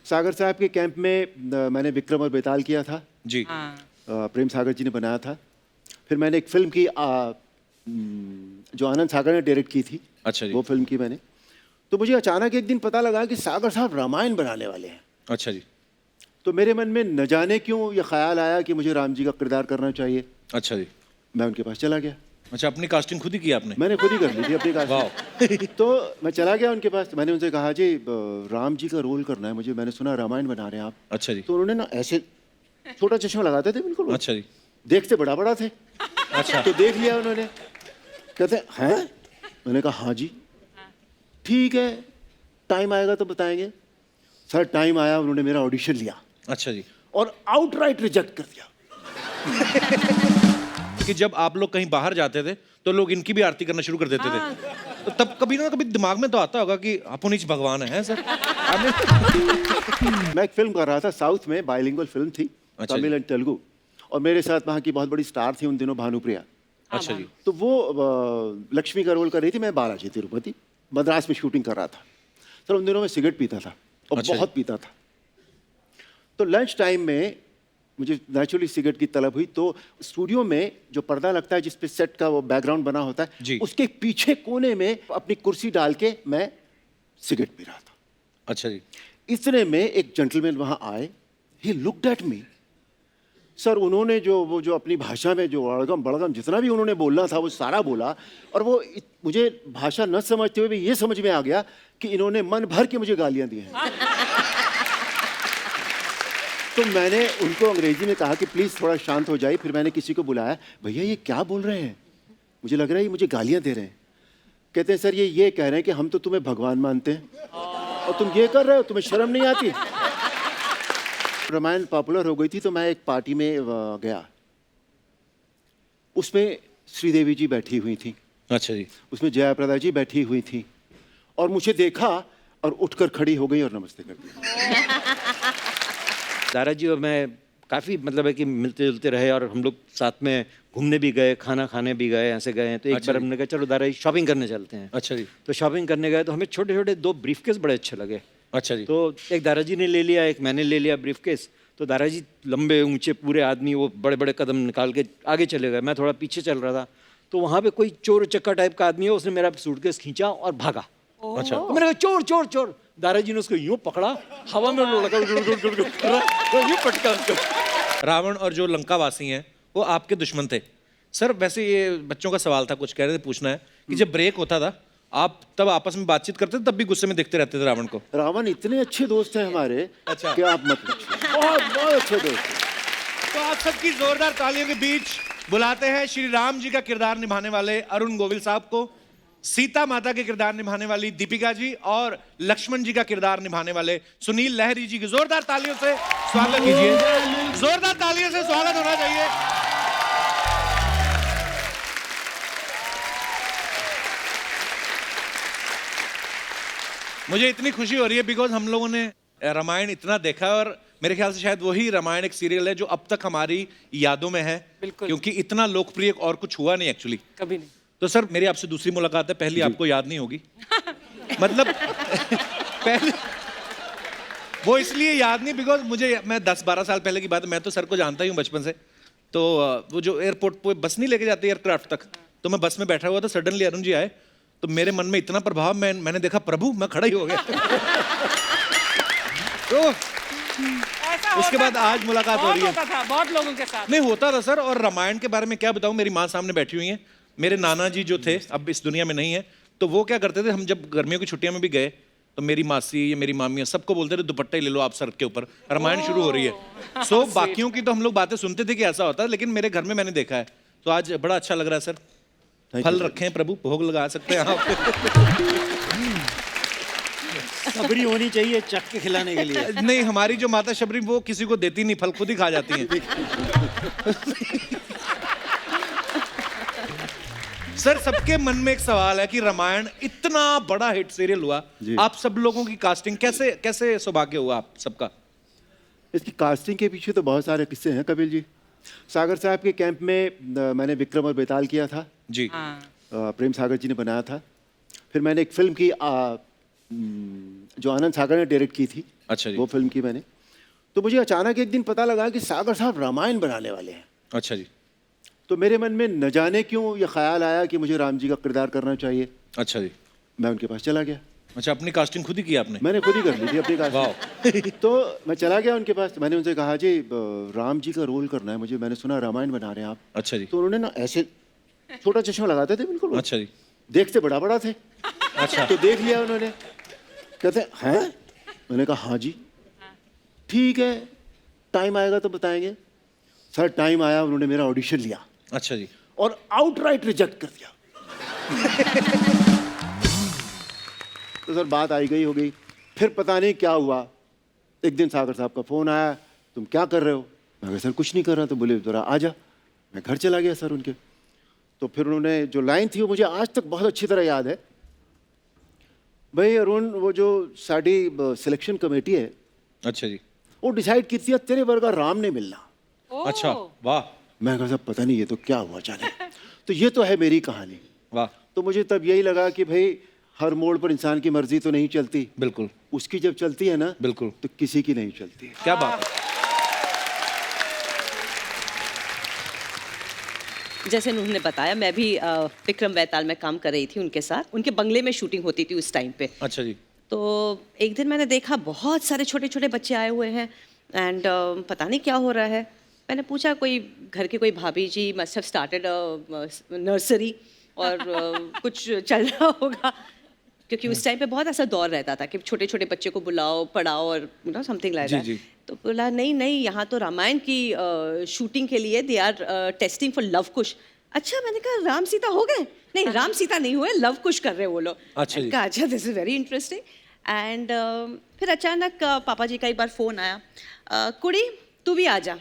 सागर साहब के कैंप में मैंने विक्रम और बेताल किया था जी। प्रेम सागर जी ने बनाया था। फिर मैंने एक फिल्म की जो आनंद सागर ने डायरेक्ट की थी। अच्छा जी। वो फिल्म की मैंने। तो मुझे अचानक एक दिन पता लगा कि सागर साहब रामायण बनाने वाले हैं। अच्छा जी। तो मेरे मन में न जाने क्यों ये ख्याल आया कि मुझे राम जी का किरदार करना चाहिए। अच्छा जी। मैं उनके पास चला गया। अच्छा, अपनी कास्टिंग खुद ही की आपने? मैंने खुद ही कर ली थी अपनी वाह। कास्टिंग। तो मैं चला गया उनके पास। मैंने उनसे कहा जी राम जी का रोल करना है मुझे, मैंने सुना रामायण बना रहे हैं आप। अच्छा जी। तो उन्होंने ना ऐसे छोटा चश्मा लगाते थे बिल्कुल। अच्छा जी। देखते बड़ा बड़ा थे। अच्छा। तो देख लिया उन्होंने, कहते हैं। मैंने कहा हाँ जी ठीक है, टाइम आएगा तो बताएंगे। सर टाइम आया, उन्होंने मेरा ऑडिशन लिया अच्छा जी। और आउटराइट रिजेक्ट कर दिया। कि जब आप लोग कहीं बाहर जाते थे तो लोग इनकी भी आरती करना शुरू कर देते थे। तो तब कभी ना कभी दिमाग में तो आता होगा कि अपुनीच भगवान है सर। मैं एक फिल्म कर रहा था साउथ में, बाइलिंगुअल फिल्म थी, अच्छा तमिल एंड तेलुगु। और मेरे साथ वहाँ की बहुत बड़ी स्टार थी उन दिनों, भानुप्रिया। अच्छा जी। तो वो लक्ष्मी का रोल कर रही थी, मैं बालाजी तिरुपति मद्रास में शूटिंग कर रहा था। सर उन दिनों मैं सिगरेट पीता था और अच्छा बहुत पीता था। तो लंच टाइम में मुझे नेचुरली सिगरेट की तलब हुई। तो स्टूडियो में जो पर्दा लगता है जिसपे सेट का वो बैकग्राउंड बना होता है जी। उसके पीछे कोने में अपनी कुर्सी डाल के मैं सिगरेट पी रहा था। अच्छा जी। इतने में एक जेंटलमैन वहां आए। He looked at me. Sir उन्होंने जो अपनी भाषा में जो अड़गम बड़गम जितना भी उन्होंने बोलना था वो सारा बोला। और वो मुझे भाषा न समझते हुए भी ये समझ में आ गया कि इन्होंने मन भर के मुझे गालियां दी हैं। तो मैंने उनको अंग्रेजी में कहा कि प्लीज़ थोड़ा शांत हो जाइए। फिर मैंने किसी को बुलाया, भैया ये क्या बोल रहे हैं, मुझे लग रहा है ये मुझे गालियां दे रहे हैं। कहते हैं सर ये कह रहे हैं कि हम तो तुम्हें भगवान मानते हैं और तुम ये कर रहे हो, तुम्हें शर्म नहीं आती। रामायण पॉपुलर हो गई थी तो मैं एक पार्टी में गया। उसमें श्रीदेवी जी बैठी हुई थी। अच्छा जी। उसमें जयाप्रदा जी बैठी हुई थी और मुझे देखा और उठकर खड़ी हो गई और नमस्ते कर दिया। दारा जी और मैं काफ़ी मतलब है कि मिलते जुलते रहे और हम लोग साथ में घूमने भी गए, खाना खाने भी गए, ऐसे गए हैं। तो एक बार हमने कहा चलो दारा जी शॉपिंग करने चलते हैं। अच्छा जी। तो शॉपिंग करने गए तो हमें छोटे छोटे 2 ब्रीफकेस बड़े अच्छे लगे। अच्छा जी। तो एक दारा जी ने ले लिया, एक मैंने ले लिया ब्रीफकेस। तो दारा जी लंबे ऊंचे पूरे आदमी, वो बड़े बड़े कदम निकाल के आगे चले गए, मैं थोड़ा पीछे चल रहा था। तो वहाँ पे कोई चोर चक्का टाइप का आदमी है, उसने मेरा सूटकेस खींचा और भागा। अच्छा। तो मैंने कहा चोर चोर चोर। दारा जी ने उसको यूं पकड़ा, हवा में लड़का यूं पटका उसको। रावण और जो लंका वासी हैं वो आपके दुश्मन थे सर। वैसे ये बच्चों का सवाल था, कुछ कह रहे थे, पूछना है कि जब ब्रेक होता था आप तब आपस में बातचीत करते थे, तब भी गुस्से में देखते रहते थे रावण को? रावण इतने अच्छे दोस्त हैं हमारे। अच्छा। कि आप मत पूछिए, बहुत बहुत अच्छे दोस्त हैं। तो आप सबकी जोरदार तालियों के बीच बुलाते हैं श्री राम जी का किरदार निभाने वाले अरुण गोविल साहब को, सीता माता के किरदार निभाने वाली दीपिका जी और लक्ष्मण जी का किरदार निभाने वाले सुनील लहरी जी की जोरदार तालियों से स्वागत कीजिए। जोरदार तालियों से स्वागत होना चाहिए। मुझे इतनी खुशी हो रही है बिकॉज हम लोगों ने रामायण इतना देखा है और मेरे ख्याल से शायद वही रामायण एक सीरियल है जो अब तक हमारी यादों में है। बिल्कुल। क्योंकि इतना लोकप्रिय और कुछ हुआ नहीं एक्चुअली। कभी नहीं। तो सर मेरी आपसे दूसरी मुलाकात है, पहली आपको याद नहीं होगी। मतलब पहले वो इसलिए याद नहीं बिकॉज मैं 10-12 साल पहले की बात है, मैं तो सर को जानता ही हूँ बचपन से। तो वो जो एयरपोर्ट पे बस नहीं लेके जाती एयरक्राफ्ट तक, तो मैं बस में बैठा हुआ था, सडनली अरुण जी आए तो मेरे मन में इतना प्रभाव, मैंने देखा प्रभु, मैं खड़ा ही हो गया। तो उसके बाद आज मुलाकात हो रही है। बहुत लोगों के साथ नहीं होता था सर। और रामायण के बारे में क्या बताऊं, मेरी माँ सामने बैठी हुई है, मेरे नाना जी जो थे अब इस दुनिया में नहीं है, तो वो क्या करते थे, हम जब गर्मियों की छुट्टियों में भी गए तो मेरी मासी या मेरी मामी सबको बोलते थे दुपट्टा ही ले लो आप सर के ऊपर, रामायण शुरू हो रही है। सो बाकियों की तो हम लोग बातें सुनते थे कि ऐसा होता है, लेकिन मेरे घर में मैंने देखा है। तो आज बड़ा अच्छा लग रहा है सर। फल रखें प्रभु, भोग लगा सकते हैं आप। सबरी होनी चाहिए चख के खिलाने के लिए। नहीं, हमारी जो माता शबरी वो किसी को देती नहीं, फल खुद ही खा जाती हैं। सर सबके मन में एक सवाल है कि रामायण इतना बड़ा हिट सीरियल हुआ, आप सब लोगों की कास्टिंग कैसे सौभाग्य हुआ आप सबका? इसकी कास्टिंग के पीछे तो बहुत सारे किस्से हैं कपिल जी। सागर साहब के कैंप में मैंने विक्रम और बेताल किया था जी। प्रेम सागर जी ने बनाया था। फिर मैंने एक फिल्म की जो आनंद सागर ने डायरेक्ट की थी, अच्छा जी। वो फिल्म की मैंने। तो मुझे अचानक एक दिन पता लगा कि सागर साहब रामायण बनाने वाले हैं। अच्छा जी। तो मेरे मन में न जाने क्यों ये ख्याल आया कि मुझे राम जी का किरदार करना चाहिए। अच्छा जी। मैं उनके पास चला गया। अच्छा, अपनी कास्टिंग खुद ही की आपने? मैंने खुद ही कर ली थी अपनी वाह। कास्टिंग। तो मैं चला गया उनके पास। मैंने उनसे कहा जी राम जी का रोल करना है मुझे, मैंने सुना रामायण बना रहे हैं आप। अच्छा जी। तो उन्होंने ना ऐसे छोटा चश्मा लगाते थे बिल्कुल वो। अच्छा जी। देखते बड़ा बड़ा थे। अच्छा। तो देख लिया उन्होंने, कहते हैं मैंने कहा हाँ जी ठीक है, टाइम आएगा तो बताएंगे। सर टाइम आया, उन्होंने मेरा ऑडिशन लिया अच्छा जी। और आउटराइट रिजेक्ट कर दिया। तो सर बात आई गई हो गई। फिर पता नहीं क्या हुआ, एक दिन सागर साहब का फोन आया, तुम क्या कर रहे हो? मैं कहा सर कुछ नहीं कर रहा। तो बोले जरा आ जा। मैं घर चला गया सर उनके। तो फिर उन्होंने जो लाइन थी वो मुझे आज तक बहुत अच्छी तरह याद है। भाई अरुण, वो जो साड़ी सिलेक्शन कमेटी है अच्छा जी। वो डिसाइड की थी तेरे वर्गा राम नहीं मिलना। अच्छा, वाह मैं कहा साहब पता नहीं ये तो क्या हुआ जाने। तो ये तो है मेरी कहानी। वाह। तो मुझे तब यही लगा कि भाई हर मोड़ पर इंसान की मर्जी तो नहीं चलती, बिल्कुल उसकी जब चलती है ना बिल्कुल। तो किसी की नहीं चलती। क्या बात है। जैसे उन्होंने बताया, मैं भी विक्रम बेताल में काम कर रही थी उनके साथ। उनके बंगले में शूटिंग होती थी उस टाइम पे। अच्छा जी। तो एक दिन मैंने देखा बहुत सारे छोटे छोटे बच्चे आए हुए हैं एंड पता नहीं क्या हो रहा है। मैंने पूछा कोई घर की कोई भाभी जी मस्ट हैव स्टार्टेड नर्सरी और कुछ चल रहा होगा, क्योंकि उस टाइम पे बहुत ऐसा दौर रहता था कि छोटे छोटे बच्चे को बुलाओ पढ़ाओ और समथिंग लाइक जी, दैट। जी। तो बोला नहीं नहीं, यहाँ तो रामायण की शूटिंग के लिए they are testing for Luv Kush. अच्छा, मैंने कहा राम सीता हो गए? नहीं, राम सीता नहीं हुए, लव कुश कर रहे हैं वो लोग। अच्छा जी। मैंने कहा अच्छा, this is very interesting. And फिर अचानक पापा जी का एक बार फोन आया, कुड़ी तू भी आ जा,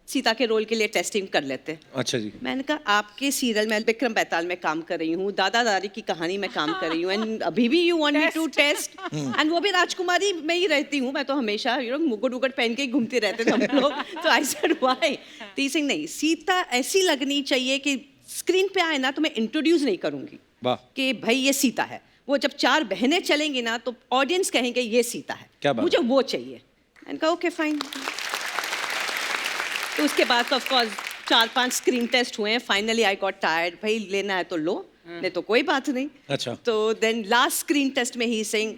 सीता के रोल के लिए टेस्टिंग कर लेते। अच्छा जी। मैंने कहा आपके सीरियल में विक्रम बेताल में काम कर रही हूँ, दादा दादी की कहानी में काम कर रही हूँ, एंड अभी भी you want me to test, and वो भी राजकुमारी में ही रहती हूँ मैं तो हमेशा, मुकुट उकुट पहन के ही घूमते रहते थे हम लोग। तो आई सेड व्हाई? तो सिंह नहीं, सीता ऐसी लगनी चाहिए कि स्क्रीन पे आए ना तो मैं इंट्रोड्यूस नहीं करूंगी वाह। कि भाई ये सीता है। वो जब चार बहनें चलेंगी ना तो ऑडियंस कहेंगे ये सीता है। क्या बात मुझे वो चाहिए। मैंने कहा ओके फाइन। तो उसके बाद तो ऑफ कोर्स 4-5 स्क्रीन टेस्ट हुए हैं। फाइनली आई गॉट टायर्ड, भाई लेना है तो लो, नहीं तो कोई बात नहीं। अच्छा। तो देन लास्ट स्क्रीन टेस्ट में he saying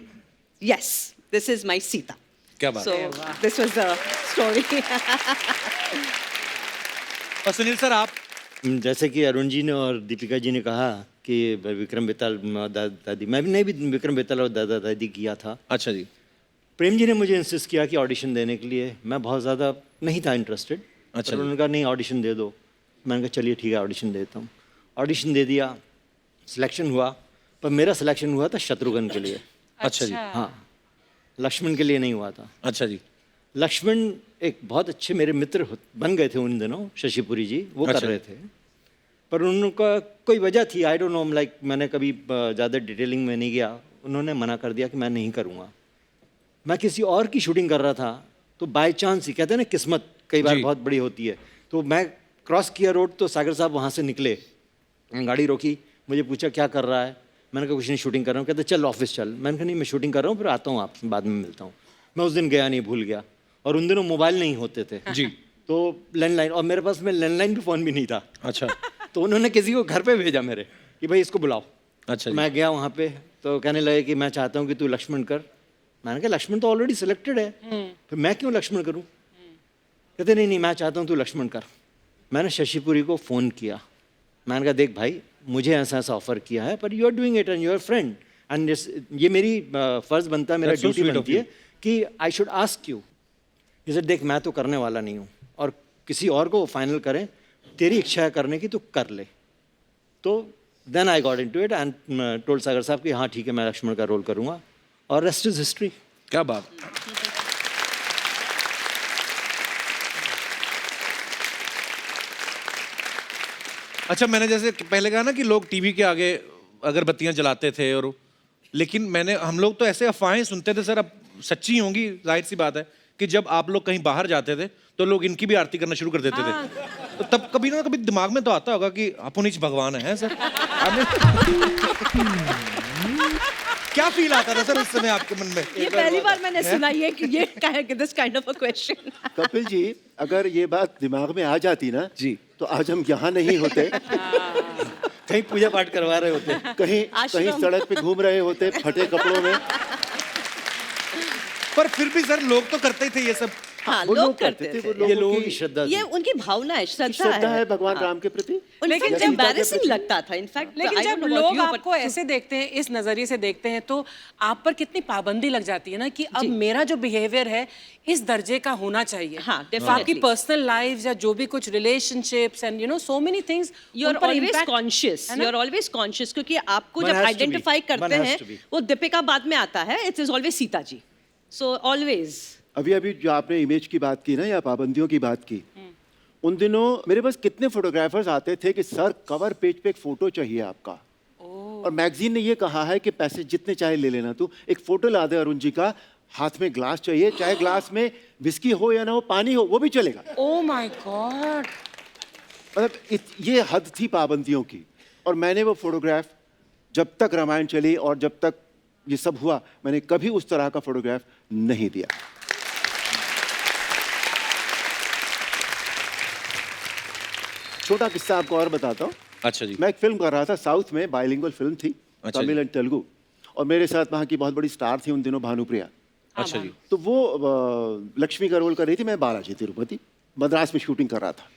yes this is my Sita. क्या बात सो है। This was the story. और सुनील सर आप? जैसे कि अरुण जी ने और दीपिका जी ने कहा कि विक्रम बेताल दादी, मैं भी विक्रम बेताल और दादा दादी किया था। अच्छा जी। प्रेम जी ने मुझे इंसिस्ट किया कि ऑडिशन देने के लिए। मैं बहुत ज़्यादा नहीं था इंटरेस्टेड। अच्छा पर जी। उन्होंने कहा नहीं ऑडिशन दे दो। मैंने कहा चलिए ठीक है ऑडिशन देता हूँ। ऑडिशन दे दिया, सिलेक्शन हुआ, पर मेरा सिलेक्शन हुआ था शत्रुघ्न के लिए। अच्छा जी। हाँ, लक्ष्मण के लिए नहीं हुआ था। अच्छा जी। लक्ष्मण एक बहुत अच्छे मेरे मित्र बन गए थे उन दिनों, शशिपुरी जी, वो कर अच्छा। रहे थे। पर उनका कोई वजह थी, आई डोंट नो, लाइक मैंने कभी ज़्यादा डिटेलिंग में नहीं गया। उन्होंने मना कर दिया कि मैं नहीं करूँगा। मैं किसी और की शूटिंग कर रहा था, तो बाय चांस ही कहते हैं ना किस्मत कई बार जी। बहुत बड़ी होती है। तो मैं क्रॉस किया रोड, तो सागर साहब वहाँ से निकले, गाड़ी रोकी, मुझे पूछा क्या कर रहा है? मैंने कहा कुछ नहीं, शूटिंग कर रहा हूँ। कहते चल ऑफिस चल। मैंने कहा नहीं मैं शूटिंग कर रहा हूँ, फिर आता हूँ आपसे बाद में मिलता हूँ। मैं उस दिन गया नहीं, भूल गया। और उन दिनों मोबाइल नहीं होते थे जी। तो लैंडलाइन, और मेरे पास में लैंडलाइन भी फ़ोन भी नहीं था। अच्छा। तो उन्होंने किसी को घर पे भेजा मेरे कि भाई इसको बुलाओ। अच्छा जी। मैं गया वहाँ पे, तो कहने लगे कि मैं चाहता हूँ कि तू लक्ष्मण कर। मैंने कहा लक्ष्मण तो ऑलरेडी सिलेक्टेड है, फिर मैं क्यों लक्ष्मण करूँ? कहते नहीं नहीं मैं चाहता हूँ तू लक्ष्मण कर। मैंने शशिपुरी को फ़ोन किया, मैंने कहा देख भाई मुझे ऐसा ऐसा ऑफर किया है, पर you are doing it and you are friend, and ये मेरी फ़र्ज़ बनता है, मेरा That's so duty sweet of बनती है कि आई शुड आस्क यू। जैसे देख मैं तो करने वाला नहीं हूँ, और किसी और को फाइनल करें, तेरी इच्छा है करने की तो कर ले। तो then I got into it and told Sagar साहब कि हाँ ठीक है मैं लक्ष्मण का रोल करूँगा, और रेस्ट इज हिस्ट्री। क्या बात। अच्छा, मैंने जैसे पहले कहा ना कि लोग टीवी के आगे अगरबत्तियां जलाते थे, और लेकिन हम लोग तो ऐसे अफवाहें सुनते थे सर, अब सच्ची होंगी जाहिर सी बात है कि जब आप लोग कहीं बाहर जाते थे तो लोग इनकी भी आरती करना शुरू कर देते थे। तो तब कभी ना कभी दिमाग में तो आता होगा कि अपन ही भगवान है सर। क्या फील आता था सर उस समय आपके मन में? ये पहली बार मैंने सुना ये कि ये this kind of a question. Kapil ji, अगर ये बात दिमाग में आ जाती ना जी। तो आज हम यहाँ नहीं होते, कहीं पूजा पाठ करवा रहे होते। कहीं आश्रम। कहीं सड़क पे घूम रहे होते फटे कपड़ों में। पर फिर भी सर लोग तो करते ही थे ये सब। हाँ, वो लोग करते वो थे। ये लोगों की श्रद्धा ये थी। उनकी भावना है, श्रद्धा है भगवान राम के प्रति। लेकिन जब जब एम्बैरेसिंग लगता था इनफैक्ट। लेकिन जब लोग आपको ऐसे देखते हैं, इस नजरिए से देखते हैं, तो आप पर कितनी पाबंदी लग जाती है ना कि अब मेरा जो बिहेवियर है इस दर्जे का होना चाहिए। हाँ, तो आपकी definitely. पर्सनल लाइफ या जो भी कुछ relationships and you know so many things, you are always conscious, you are always conscious, क्योंकि आपको One जब has to be. आइडेंटिफाई करते One has हैं to be. वो दीपिका बाद में आता है, it is always Sita ji. So always अभी अभी जो आपने इमेज की बात की ना या पाबंदियों की बात की, उन दिनों मेरे पास कितने फोटोग्राफर्स आते थे कि सर कवर पेज पे एक फोटो चाहिए आपका, और मैगजीन ने ये कहा है कि पैसे जितने चाहे ले लेना, तू एक फोटो ला दे अरुण जी का, हाथ में ग्लास चाहिए, चाहे ग्लास में विस्की हो या ना हो, पानी हो वो भी चलेगा। Oh my God. मतलब ये हद थी पाबंदियों की। और मैंने वो फोटोग्राफ जब तक रामायण चली और जब तक ये सब हुआ, मैंने कभी उस तरह का फोटोग्राफ नहीं दिया। छोटा किस्सा आपको और बताता हूँ। अच्छा जी। मैं एक फिल्म कर रहा था साउथ में, बाइलिंगुअल फिल्म थी, अच्छा तमिल जी। एंड तेलुगु, और मेरे साथ वहाँ की बहुत बड़ी स्टार थी उन दिनों, भानुप्रिया। अच्छा जी। तो वो लक्ष्मी का रोल कर रही थी, मैं बालाजी तिरुपति मद्रास में शूटिंग कर रहा था।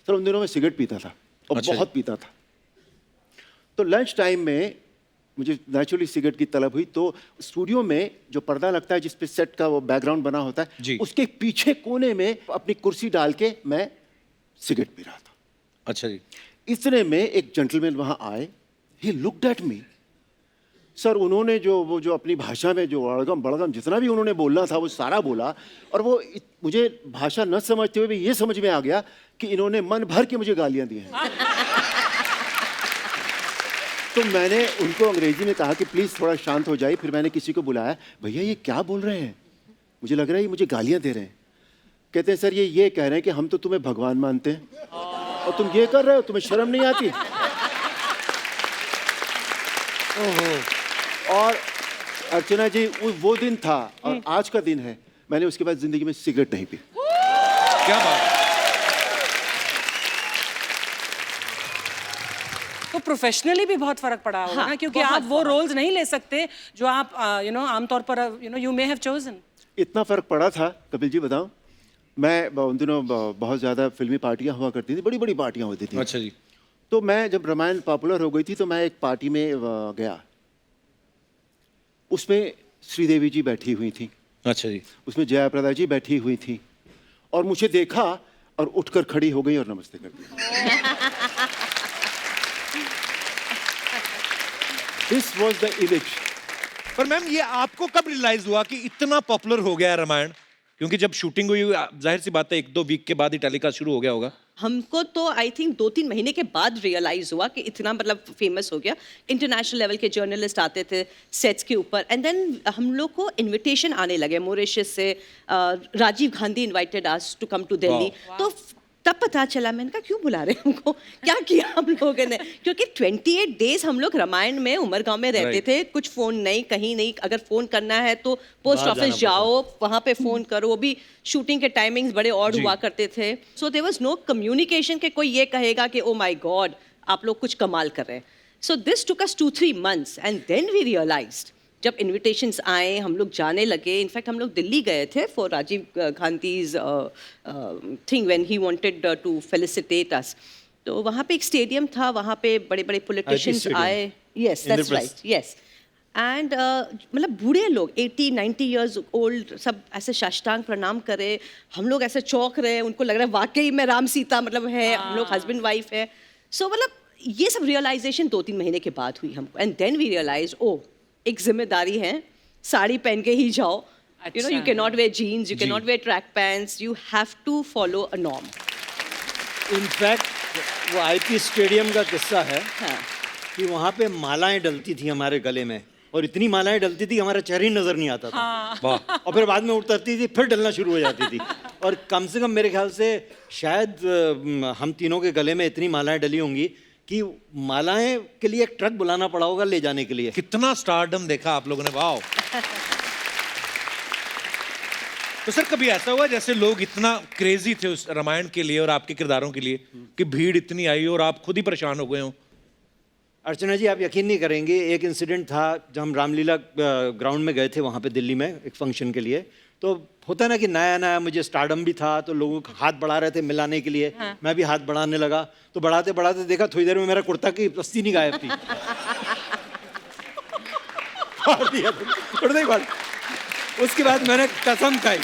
सर उन दिनों मैं सिगरेट पीता था और अच्छा बहुत पीता था। तो लंच टाइम में मुझे नेचुरली सिगरेट की तलब हुई, तो स्टूडियो में जो पर्दा लगता है जिस पे सेट का वो बैकग्राउंड बना होता जी। है, उसके पीछे कोने में अपनी कुर्सी डाल के मैं सिगरेट पी रहा था। अच्छा जी। इतने में एक जेंटलमैन वहां आए, he looked at me. Sir उन्होंने जो अपनी भाषा में जो अड़गम बड़गम जितना भी उन्होंने बोलना था वो सारा बोला, और वो मुझे भाषा न समझते हुए भी ये समझ में आ गया कि इन्होंने मन भर के मुझे गालियां दी हैं। तो मैंने उनको अंग्रेजी में कहा कि प्लीज़ थोड़ा शांत हो जाइए। फिर मैंने किसी को बुलाया, भैया ये क्या बोल रहे हैं, मुझे लग रहा है ये मुझे गालियां दे रहे हैं। कहते हैं सर ये कह रहे हैं कि हम तो तुम्हें भगवान मानते हैं और तुम ये कर रहे हो, तुम्हें शर्म नहीं आती। और अर्चना जी वो दिन था और आज का दिन है, मैंने उसके बाद जिंदगी में सिगरेट नहीं पी। क्या बात है। तो प्रोफेशनली भी बहुत फर्क पड़ा होगा हाँ, ना, क्योंकि बहुत आप वो फर्क। रोल्स नहीं ले सकते जो आप यू नो आमतौर पर you know you may have chosen. इतना फर्क पड़ा था कपिल जी, बताऊं, मैं उन दिनों बहुत ज़्यादा फिल्मी पार्टियां हुआ करती थी, बड़ी बड़ी पार्टियां होती थी। अच्छा जी। तो मैं जब रामायण पॉपुलर हो गई थी तो मैं एक पार्टी में गया, उसमें श्रीदेवी जी बैठी हुई थी, अच्छा जी। उसमें जयाप्रदा जी बैठी हुई थी, और मुझे देखा और उठकर खड़ी हो गई और नमस्ते कर दिया। This was the image. पर मैम ये आपको कब रियलाइज हुआ कि इतना पॉपुलर हो गया है रामायण? क्योंकि जब शूटिंग हुई जाहिर सी बात है 1-2 वीक के बाद ही टेलीकास्ट शुरू हो गया होगा। हमको तो आई थिंक 2-3 महीने के बाद रियलाइज हुआ कि इतना मतलब फेमस हो गया। इंटरनेशनल लेवल के जर्नलिस्ट आते थे सेट्स के ऊपर, एंड देन हम लोग को इनविटेशन आने लगे मॉरिशस से। Rajiv Gandhi invited us to come to Delhi. तो तब पता चला, मैंने कहा क्यों बुला रहे हैं हमको, क्या किया हम लोगों ने, क्योंकि 28 डेज हम लोग रामायण में उमरगांव में रहते Right. थे, कुछ फोन नहीं, कहीं नहीं। अगर फोन करना है तो पोस्ट बाहर ऑफिस जाना जाओ, वहाँ पे फोन करो, वो भी शूटिंग के टाइमिंग्स बड़े ऑड जी। हुआ करते थे। So there was no communication के कोई ये कहेगा कि ओ माय गॉड आप लोग कुछ कमाल कर रहे हैं। So this took us 2-3 months and then we realised, जब इनविटेशंस आए हम लोग जाने लगे। इनफैक्ट हम लोग दिल्ली गए थे for Rajiv Gandhi's thing when he wanted to felicitate us. तो वहाँ पे एक स्टेडियम था, वहाँ पे बड़े बड़े पॉलिटिशियंस stadium. आए। Yes that's Indraprastha. Right, yes. And मतलब बूढ़े लोग 80-90 ईयर्स ओल्ड सब ऐसे साष्टांग प्रणाम करे, हम लोग ऐसे चौंक रहे, उनको लग रहा है वाकई में राम सीता मतलब है, हम लोग हस्बैंड वाइफ है। सो मतलब ये सब रियलाइजेशन 2-3 महीने के बाद हुई हमको, एंड देन वी रियलाइज ओ एक जिम्मेदारी है, साड़ी पहन के ही जाओ, you know, you can not wear jeans, you can not wear track pants, you have to follow a norm. In fact वो आईपी स्टेडियम का किस्सा है हाँ, कि वहाँ पे मालाएं डलती थी हमारे गले में, और इतनी मालाएं डलती थी हमारा चेहरा ही नजर नहीं आता था। वाह। और फिर बाद में उतरती थी, फिर डलना शुरू हो जाती थी। और कम से कम मेरे ख्याल से शायद हम तीनों के गले में इतनी मालाएं डली होंगी कि मालाएं के लिए एक ट्रक बुलाना पड़ा होगा ले जाने के लिए। कितना स्टारडम देखा आप लोगों ने, वाह। तो सर कभी ऐसा हुआ जैसे लोग इतना क्रेजी थे उस रामायण के लिए और आपके किरदारों के लिए कि भीड़ इतनी आई और आप खुद ही परेशान हो गए हो? अर्चना जी, आप यकीन नहीं करेंगे, एक इंसिडेंट था जब हम रामलीला ग्राउंड में गए थे वहाँ पे दिल्ली में एक फंक्शन के लिए। तो होता है ना कि नया नया मुझे स्टारडम भी था, तो लोग हाथ बढ़ा रहे थे मिलाने के लिए। मैं भी हाथ बढ़ाने लगा, तो बढ़ाते बढ़ाते देखा थोड़ी देर में मेरा कुर्ता की रस्सी नहीं गायब थी। फाड़ दिया कुर्ता ही फाड़। उसके बाद मैंने कसम खाई,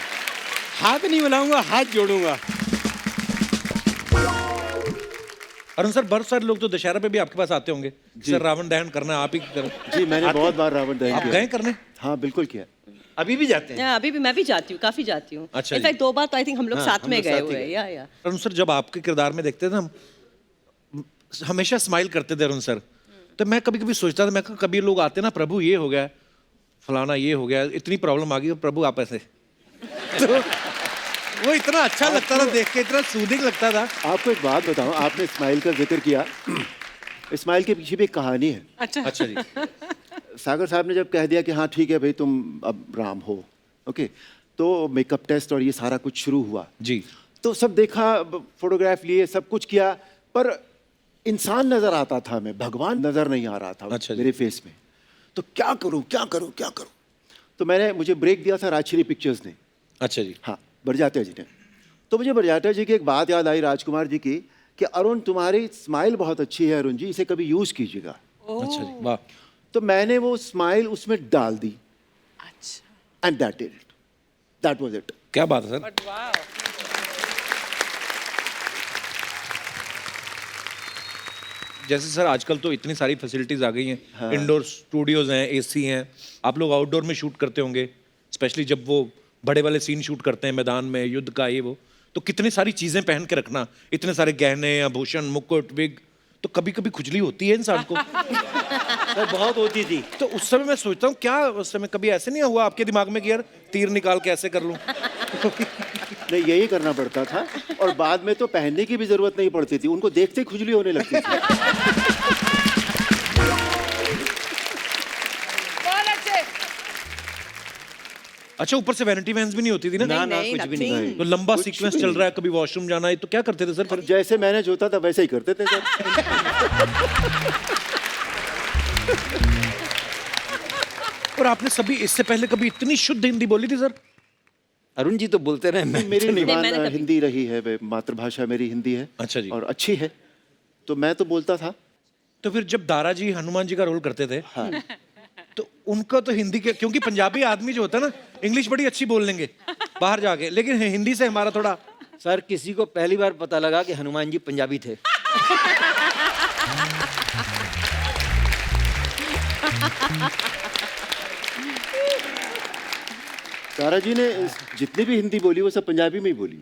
हाथ नहीं मिलाऊंगा, हाथ जोड़ूंगा। अरुण सर, बहुत सारे लोग तो दशहरा पे भी आपके पास आते होंगे, सर रावण दहन करना है, आप ही करें। जी मैंने बहुत बार रावण दहन आप किया। गए करने? हाँ बिल्कुल किया। अभी भी जाते हैं। अभी भी मैं भी जाती हूँ, काफी जाती हूँ। अच्छा इनफैक्ट 2 बार तो आई थिंक हम लोग हाँ, साथ हम में लोग गए साथ ही हुए गए। हैं। या अरुण सर, जब आपके किरदार में देखते थे ना, हम हमेशा स्माइल करते थे अरुण सर। तो मैं कभी कभी सोचता था, मैं कहा, कभी लोग आते ना, प्रभु ये हो गया, फलाना ये हो गया, इतनी प्रॉब्लम आ गई, प्रभु आप ऐसे। तो वो इतना अच्छा लगता था देख के, इतना सूदिंग लगता था। आपको एक बात बताऊं, आपने स्माइल का जिक्र किया, स्माइल के पीछे भी एक कहानी है। अच्छा जी। सागर साहब ने जब कह दिया कि हाँ ठीक है भाई तुम अब राम हो, ओके, तो मेकअप टेस्ट और ये सारा कुछ शुरू हुआ जी। तो सब देखा, फोटोग्राफ लिए, सब कुछ किया, पर इंसान नजर आता था, मैं भगवान नजर नहीं आ रहा था अच्छा जी। मेरे फेस में। तो क्या करूं क्या करूं क्या करूं, तो मैंने मुझे ब्रेक दिया था राजश्री पिक्चर्स ने, अच्छा जी। हाँ बरजात्या जी ने। तो मुझे बरजात्या जी की एक बात याद आई, राजकुमार जी की, कि अरुण तुम्हारी स्माइल बहुत अच्छी है अरुण जी, इसे कभी यूज कीजिएगा। अच्छा जी, वाह। तो मैंने वो स्माइल उसमें डाल दी, अच्छा। And that it, that was it. क्या बात है सर। बट वाह, जैसे सर आजकल तो इतनी सारी फैसिलिटीज आ गई हैं, इंडोर स्टूडियोज हैं, एसी हैं, आप लोग आउटडोर में शूट करते होंगे, स्पेशली जब वो बड़े वाले सीन शूट करते हैं मैदान में, युद्ध का ये वो, तो कितनी सारी चीजें पहन के रखना, इतने सारे गहने, आभूषण, मुकुट, विग, तो कभी कभी खुजली होती है इंसान को। सर बहुत होती थी। तो उस समय मैं सोचता हूँ, क्या उस समय कभी ऐसे नहीं हुआ आपके दिमाग में कि यार तीर निकाल के ऐसे कर लूं? नहीं, यही करना पड़ता था, और बाद में तो पहनने की भी जरूरत नहीं पड़ती थी, उनको देखते ही खुजली होने लगती थी। बहुत अच्छे। अच्छा, ऊपर से वैनिटी वैन्स भी नहीं होती थी ना? ना ना नहीं, कुछ भी nothing। नहीं। तो लंबा कुछ सीक्वेंस भी चल नहीं। रहा है, कभी वॉशरूम जाना है, तो क्या करते थे सर फिर? जैसे मैनेज होता था वैसे ही करते थे सर। और आपने सभी इससे पहले कभी इतनी शुद्ध हिंदी बोली थी सर? अरुण जी तो बोलते रहे, मैं मेरी नहीं, जुबान मैंने कभी- हिंदी रही है, मातृभाषा मेरी हिंदी है। अच्छा जी। और अच्छी है, तो मैं तो बोलता था। तो फिर जब दारा जी हनुमान जी का रोल करते थे, तो उनका तो हिंदी के, क्योंकि पंजाबी आदमी जो होता है ना, इंग्लिश बड़ी अच्छी बोल लेंगे बाहर जाके, लेकिन हिंदी से हमारा थोड़ा। सर किसी को पहली बार पता लगा कि हनुमान जी पंजाबी थे। तारा जी ने जितनी भी हिंदी बोली वो सब पंजाबी में ही बोली।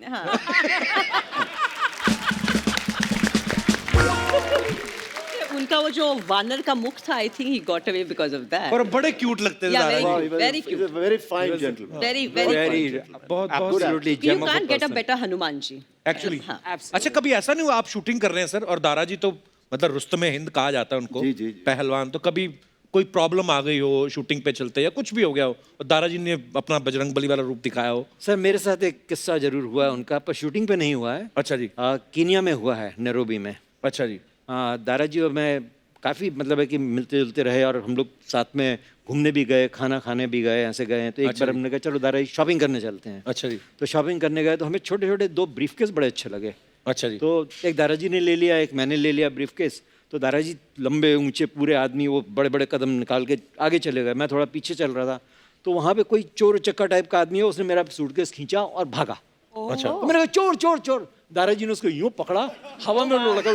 उनका वो जो वानर का मुख था, I think he got away because of that. और बड़े क्यूट लगते थे Yeah, Dara very ji. Very cute. Very fine gentleman. Very Very, very बहुत absolutely you gem of a can't get a person. Better Hanuman ji. Actually. हाँ। अच्छा, कभी ऐसा नहीं हुआ आप शूटिंग कर रहे हैं सर, और दारा जी तो मतलब रुस्तमे हिंद कहा जाता है उनको, जी, जी, जी। पहलवान, तो कभी कोई प्रॉब्लम आ गई हो शूटिंग पे चलते, या कुछ भी हो गया हो और दारा जी ने अपना बजरंग बली वाला रूप दिखाया हो? सर मेरे साथ एक किस्सा जरूर हुआ है उनका, पर शूटिंग पे नहीं हुआ है। अच्छा जी। कीनिया में हुआ है, नैरोबी में। अच्छा जी। दारा जी और मैं काफ़ी मतलब है कि मिलते जुलते रहे, और हम लोग साथ में घूमने भी गए, खाना खाने भी गए, ऐसे गए हैं। तो एक अच्छा बार जी। हमने कहा चलो दारा जी शॉपिंग करने चलते हैं। अच्छा जी। तो शॉपिंग करने गए तो हमें छोटे छोटे 2 ब्रीफकेस बड़े अच्छे लगे। अच्छा जी। तो एक दारा जी ने ले लिया, एक मैंने ले लिया ब्रीफकेस। तो दारा जी लंबे ऊंचे पूरे आदमी, वो बड़े बड़े कदम निकाल के आगे चले गए, मैं थोड़ा पीछे चल रहा था। तो वहाँ पे कोई चोर चक्का टाइप का आदमी है, उसने मेरा सूटकेस खींचा और भागा। अच्छा। तो मैंने कहा चोर चोर चोर। दारा जी ने उसको यूं पकड़ा, हवा में लगा,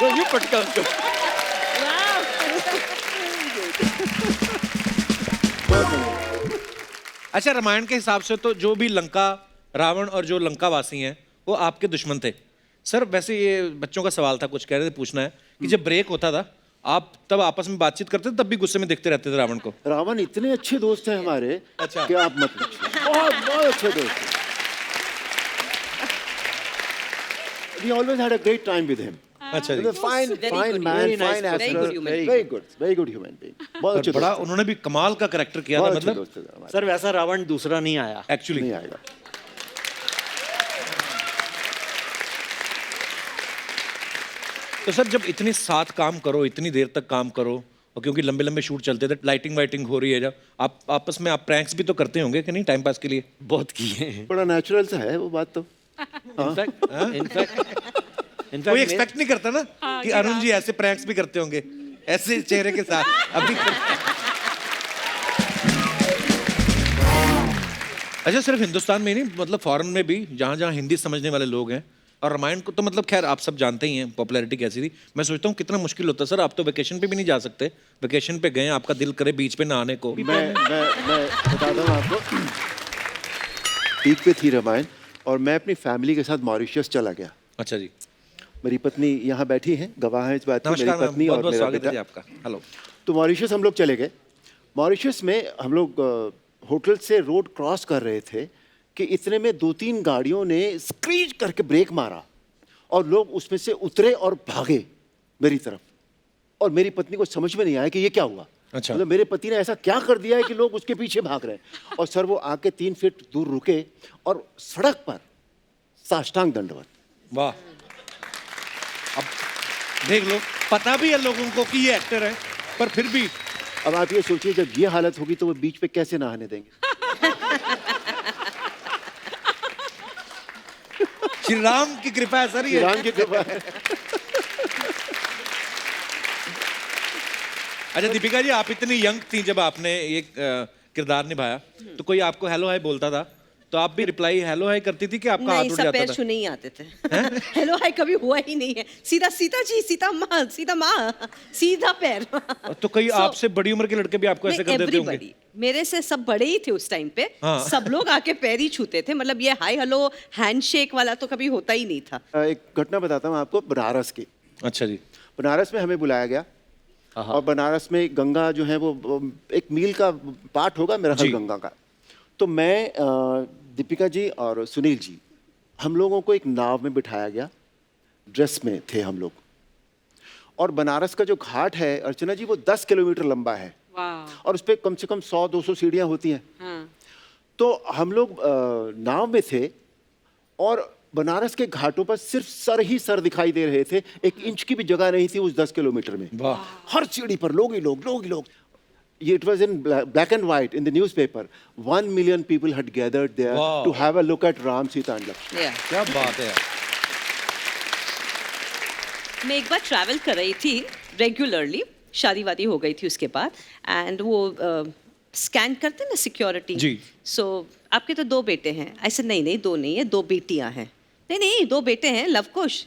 यूं पटका उसको। अच्छा, रामायण के हिसाब से तो जो भी लंका, रावण और जो लंका वासी हैं वो आपके दुश्मन थे सर। वैसे ये बच्चों का सवाल था, कुछ कह रहे थे, पूछना है कि जब ब्रेक होता था आप तब आपस में बातचीत करते थे, तब भी गुस्से में देखते रहते थे रावण को? रावण इतने अच्छे दोस्त हैं हमारे, अच्छा। कि आप मत पूछिए, बहुत बहुत अच्छे दोस्त हैं। We always had a great time with him. अच्छा जी fine Very fine good, man very nice fine person, very good human actor, very good human being, बहुत अच्छे बड़ा दोस्त, उन्होंने भी कमाल का करेक्टर किया था बहुत अच्छे मतलब दोस्त थे हमारे, सर वैसा रावण दूसरा नहीं आया। एक्चुअली नहीं आएगा। तो सर जब इतनी साथ काम करो, इतनी देर तक काम करो, और क्योंकि लंबे लंबे शूट चलते थे, लाइटिंग वाइटिंग हो रही है, जब आप आपस में आप प्रैंक्स भी तो करते होंगे कि नहीं टाइम पास के लिए? बहुत किए हैं। बड़ा नेचुरल सा है वो बात तो। इनफैक्ट कोई एक्सपेक्ट नहीं करता ना कि अरुण जी ऐसे प्रैंक्स भी करते होंगे ऐसे चेहरे के साथ अभी। अच्छा सिर्फ हिंदुस्तान में ही नहीं, मतलब फॉरेन में भी जहाँ जहाँ हिंदी समझने वाले लोग हैं, और रामायण को तो मतलब खैर आप सब जानते ही हैं पॉपुलैरिटी कैसी थी। मैं सोचता हूँ कितना मुश्किल होता है सर, आप तो वेकेशन पे भी नहीं जा सकते, वेकेशन पे गए आपका दिल करे बीच पे नहाने को। मैं बताता हूँ आपको, पीक पे थी रामायण और मैं अपनी फैमिली के साथ मॉरिशस चला गया। अच्छा जी, मेरी पत्नी यहाँ बैठी हैं, गवाह हैं इस बात की, मेरी नमस्कार मैम, पत्नी बहुत और बहुत मेरा स्वागत है बेटा। जी आपका। हेलो। तो मॉरिशस हम लोग चले गए। मॉरिशस में हम लोग होटल से रोड क्रॉस कर रहे थे कि इतने में 2-3 गाड़ियों ने स्क्रीच करके ब्रेक मारा और लोग उसमें से उतरे और भागे मेरी तरफ, और मेरी पत्नी को समझ में नहीं आया कि ये क्या हुआ। अच्छा। मतलब मेरे पति ने ऐसा क्या कर दिया है कि लोग उसके पीछे भाग रहे हैं। और सर वो आके 3 फीट दूर रुके और सड़क पर साष्टांग दंडवत। वाह, अब देख लो, पता भी है लोगों को कि ये एक्टर है, पर फिर भी अब आप ये सोचिए जब ये हालत होगी तो वो बीच पे कैसे नहाने देंगे। श्री राम की कृपा है सर ये। राम की कृपा है। अच्छा दीपिका जी, आप इतनी यंग थी जब आपने ये किरदार निभाया, तो कोई आपको हेलो हाय बोलता था तो आप भी रिप्लाई हेलो हाय करती थी कि आपका हाथ नहीं, उठ सब जाता पैर था? छूने ही आते थे। हेलो हाय कभी हुआ ही नहीं है, सीधा सीता जी, सीता माँ, सीधा माँ, सीधा पैर। तो कई So- आपसे बड़ी उम्र के लड़के भी आपको ऐसे कर देते होंगे? एवरीबॉडी, मेरे से सब बड़े ही थे उस टाइम पे। हाँ। सब लोग आके पैर ही छूते थे, मतलब ये हाय हेलो हैंडशेक वाला तो कभी होता ही नहीं था। एक घटना बताता हूँ आपको बनारस की। अच्छा जी। बनारस में हमें बुलाया गया और बनारस में गंगा जो है वो एक मील का पार्ट होगा मेरा ख्याल जी। गंगा का। तो मैं दीपिका जी और सुनील जी, हम लोगों को एक नाव में बिठाया गया, ड्रेस में थे हम लोग, और बनारस का जो घाट है अर्चना जी वो 10 किलोमीटर लंबा है वाह। और उस पर कम से कम 100-200 सीढ़ियाँ होती हैं। हाँ। तो हम लोग नाव में थे और बनारस के घाटों पर सिर्फ सर ही सर दिखाई दे रहे थे, 1 इंच की भी जगह नहीं थी उस 10 किलोमीटर में। वाह। हर सीढ़ी पर लोग ही लोग, लोग ही लोग। ये it was in black and white in the newspaper. 1 million people had gathered there Wow. To have a look at Ram, Sita and Lakshman. Yeah. क्या बात है यार। मैं एक बार ट्रैवल कर रही थी रेगुलरली, शादी वादी हो गई थी उसके बाद, एंड वो स्कैन करते हैं ना सिक्योरिटी। जी। सो आपके तो 2 बेटे हैं। ऐसे नहीं नहीं 2 नहीं है, 2 बेटियां हैं। नहीं नहीं 2 बेटे हैं लवकुश।